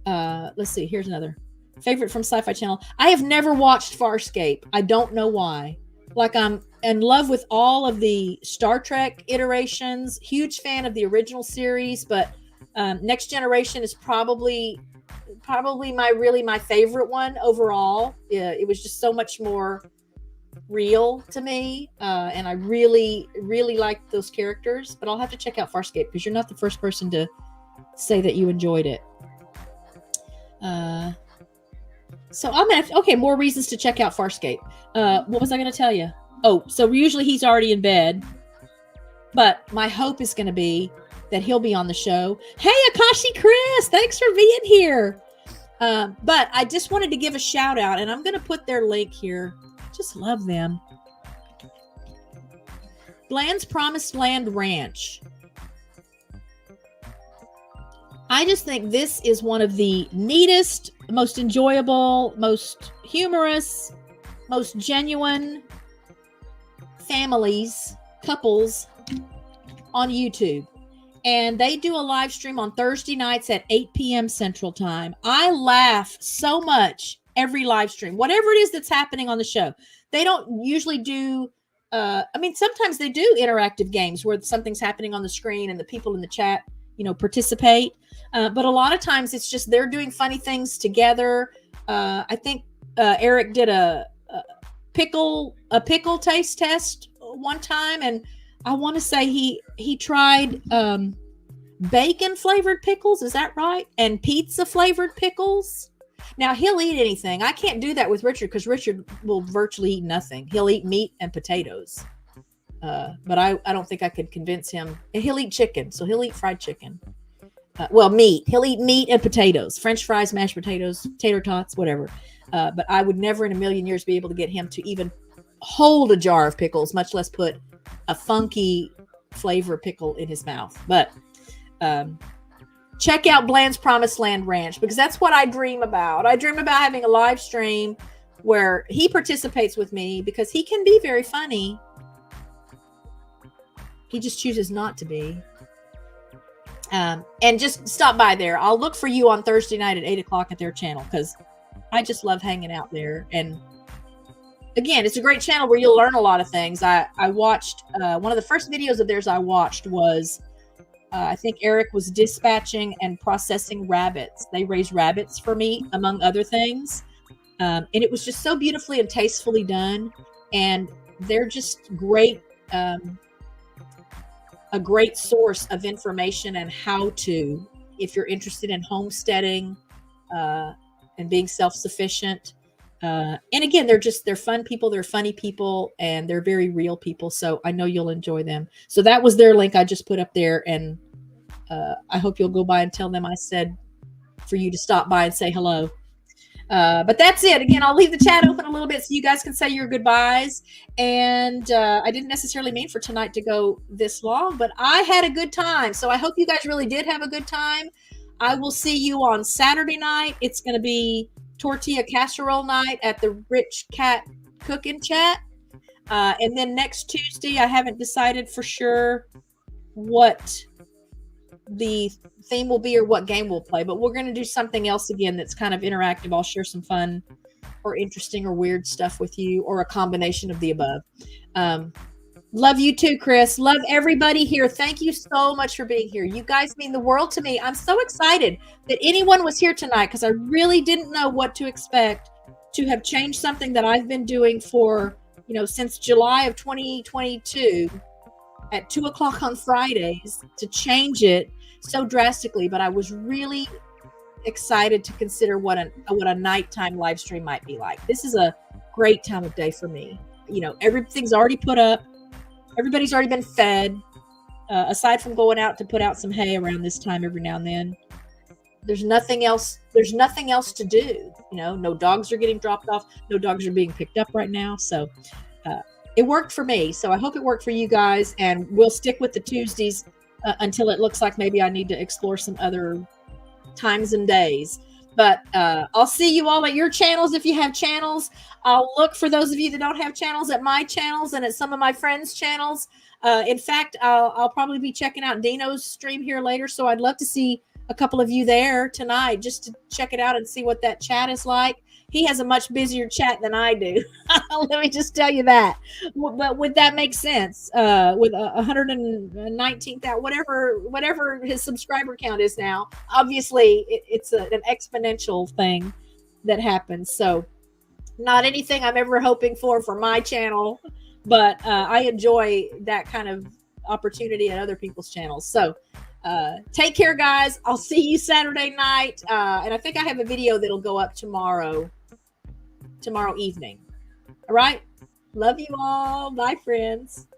let's see, here's another favorite from Sci-Fi Channel. I have never watched Farscape. I don't know why. Like, I'm in love with all of the Star Trek iterations. Huge fan of the original series, but Next Generation is probably my favorite one overall. It was just so much more real to me, and I really liked those characters. But I'll have to check out Farscape because you're not the first person to say that you enjoyed it. So I'm gonna more reasons to check out Farscape. What was I gonna tell you? Oh, so usually he's already in bed, but my hope is gonna be that he'll be on the show. Hey, Akashi Chris, thanks for being here. But I just wanted to give a shout out, and I'm gonna put their link here. Just love them. Bland's Promised Land Ranch. I just think this is one of the neatest, most enjoyable, most humorous, most genuine couples on YouTube. And they do a live stream on Thursday nights at 8 p.m. Central Time. I laugh so much every live stream, whatever it is that's happening on the show. They don't usually do, sometimes they do interactive games where something's happening on the screen and the people in the chat, participate. But a lot of times it's just they're doing funny things together. I think Eric did a pickle taste test one time, and I want to say he tried bacon flavored pickles. Is that right? And pizza flavored pickles. Now he'll eat anything. I can't do that with Richard because Richard will virtually eat nothing. He'll eat meat and potatoes. But I don't think I could convince him. And he'll eat chicken, so he'll eat fried chicken. Meat. He'll eat meat and potatoes, French fries, mashed potatoes, tater tots, whatever. But I would never in a million years be able to get him to even hold a jar of pickles, much less put a funky flavor pickle in his mouth. But check out Bland's Promised Land Ranch because that's what I dream about. I dream about having a live stream where he participates with me because he can be very funny. He just chooses not to be. And just stop by there. I'll look for you on Thursday night at 8 o'clock at their channel because I just love hanging out there. And again, it's a great channel where you'll learn a lot of things. I watched one of the first videos of theirs I watched was I think Eric was dispatching and processing rabbits. They raise rabbits for meat, among other things. And it was just so beautifully and tastefully done. And they're just great. A great source of information and how to, if you're interested in homesteading and being self-sufficient. And again, they're fun people, they're funny people, and they're very real people. So I know you'll enjoy them. So that was their link I just put up there. And I hope you'll go by and tell them I said for you to stop by and say hello. But that's it. Again, I'll leave the chat open a little bit so you guys can say your goodbyes. And I didn't necessarily mean for tonight to go this long, but I had a good time. So I hope you guys really did have a good time. I will see you on Saturday night. It's going to be tortilla casserole night at the Rich Cat Cooking Chat. And then next Tuesday, I haven't decided for sure what the theme will be or what game we'll play, but we're going to do something else again that's kind of interactive. I'll share some fun or interesting or weird stuff with you, or a combination of the above. Love you too, Chris. Love everybody here. Thank you so much for being here. You guys mean the world to me. I'm so excited that anyone was here tonight because I really didn't know what to expect to have changed something that I've been doing for, since July of 2022 at 2 o'clock on Fridays, to change it so drastically. But I was really excited to consider what a nighttime live stream might be like. This is a great time of day for me. Everything's already put up. Everybody's already been fed. Aside from going out to put out some hay around this time every now and then, there's nothing else. There's nothing else to do. No dogs are getting dropped off. No dogs are being picked up right now. So it worked for me. So I hope it worked for you guys. And we'll stick with the Tuesdays until it looks like maybe I need to explore some other times and days. But I'll see you all at your channels if you have channels. I'll look for those of you that don't have channels at my channels and at some of my friends' channels. In fact, I'll probably be checking out Dino's stream here later. So I'd love to see a couple of you there tonight just to check it out and see what that chat is like. he has a much busier chat than I do. Let me just tell you that. But would that make sense? With 119,000, whatever his subscriber count is now, obviously it's an exponential thing that happens. So not anything I'm ever hoping for my channel, but I enjoy that kind of opportunity at other people's channels. So take care, guys. I'll see you Saturday night. And I think I have a video that'll go up tomorrow evening. All right. Love you all. Bye, friends.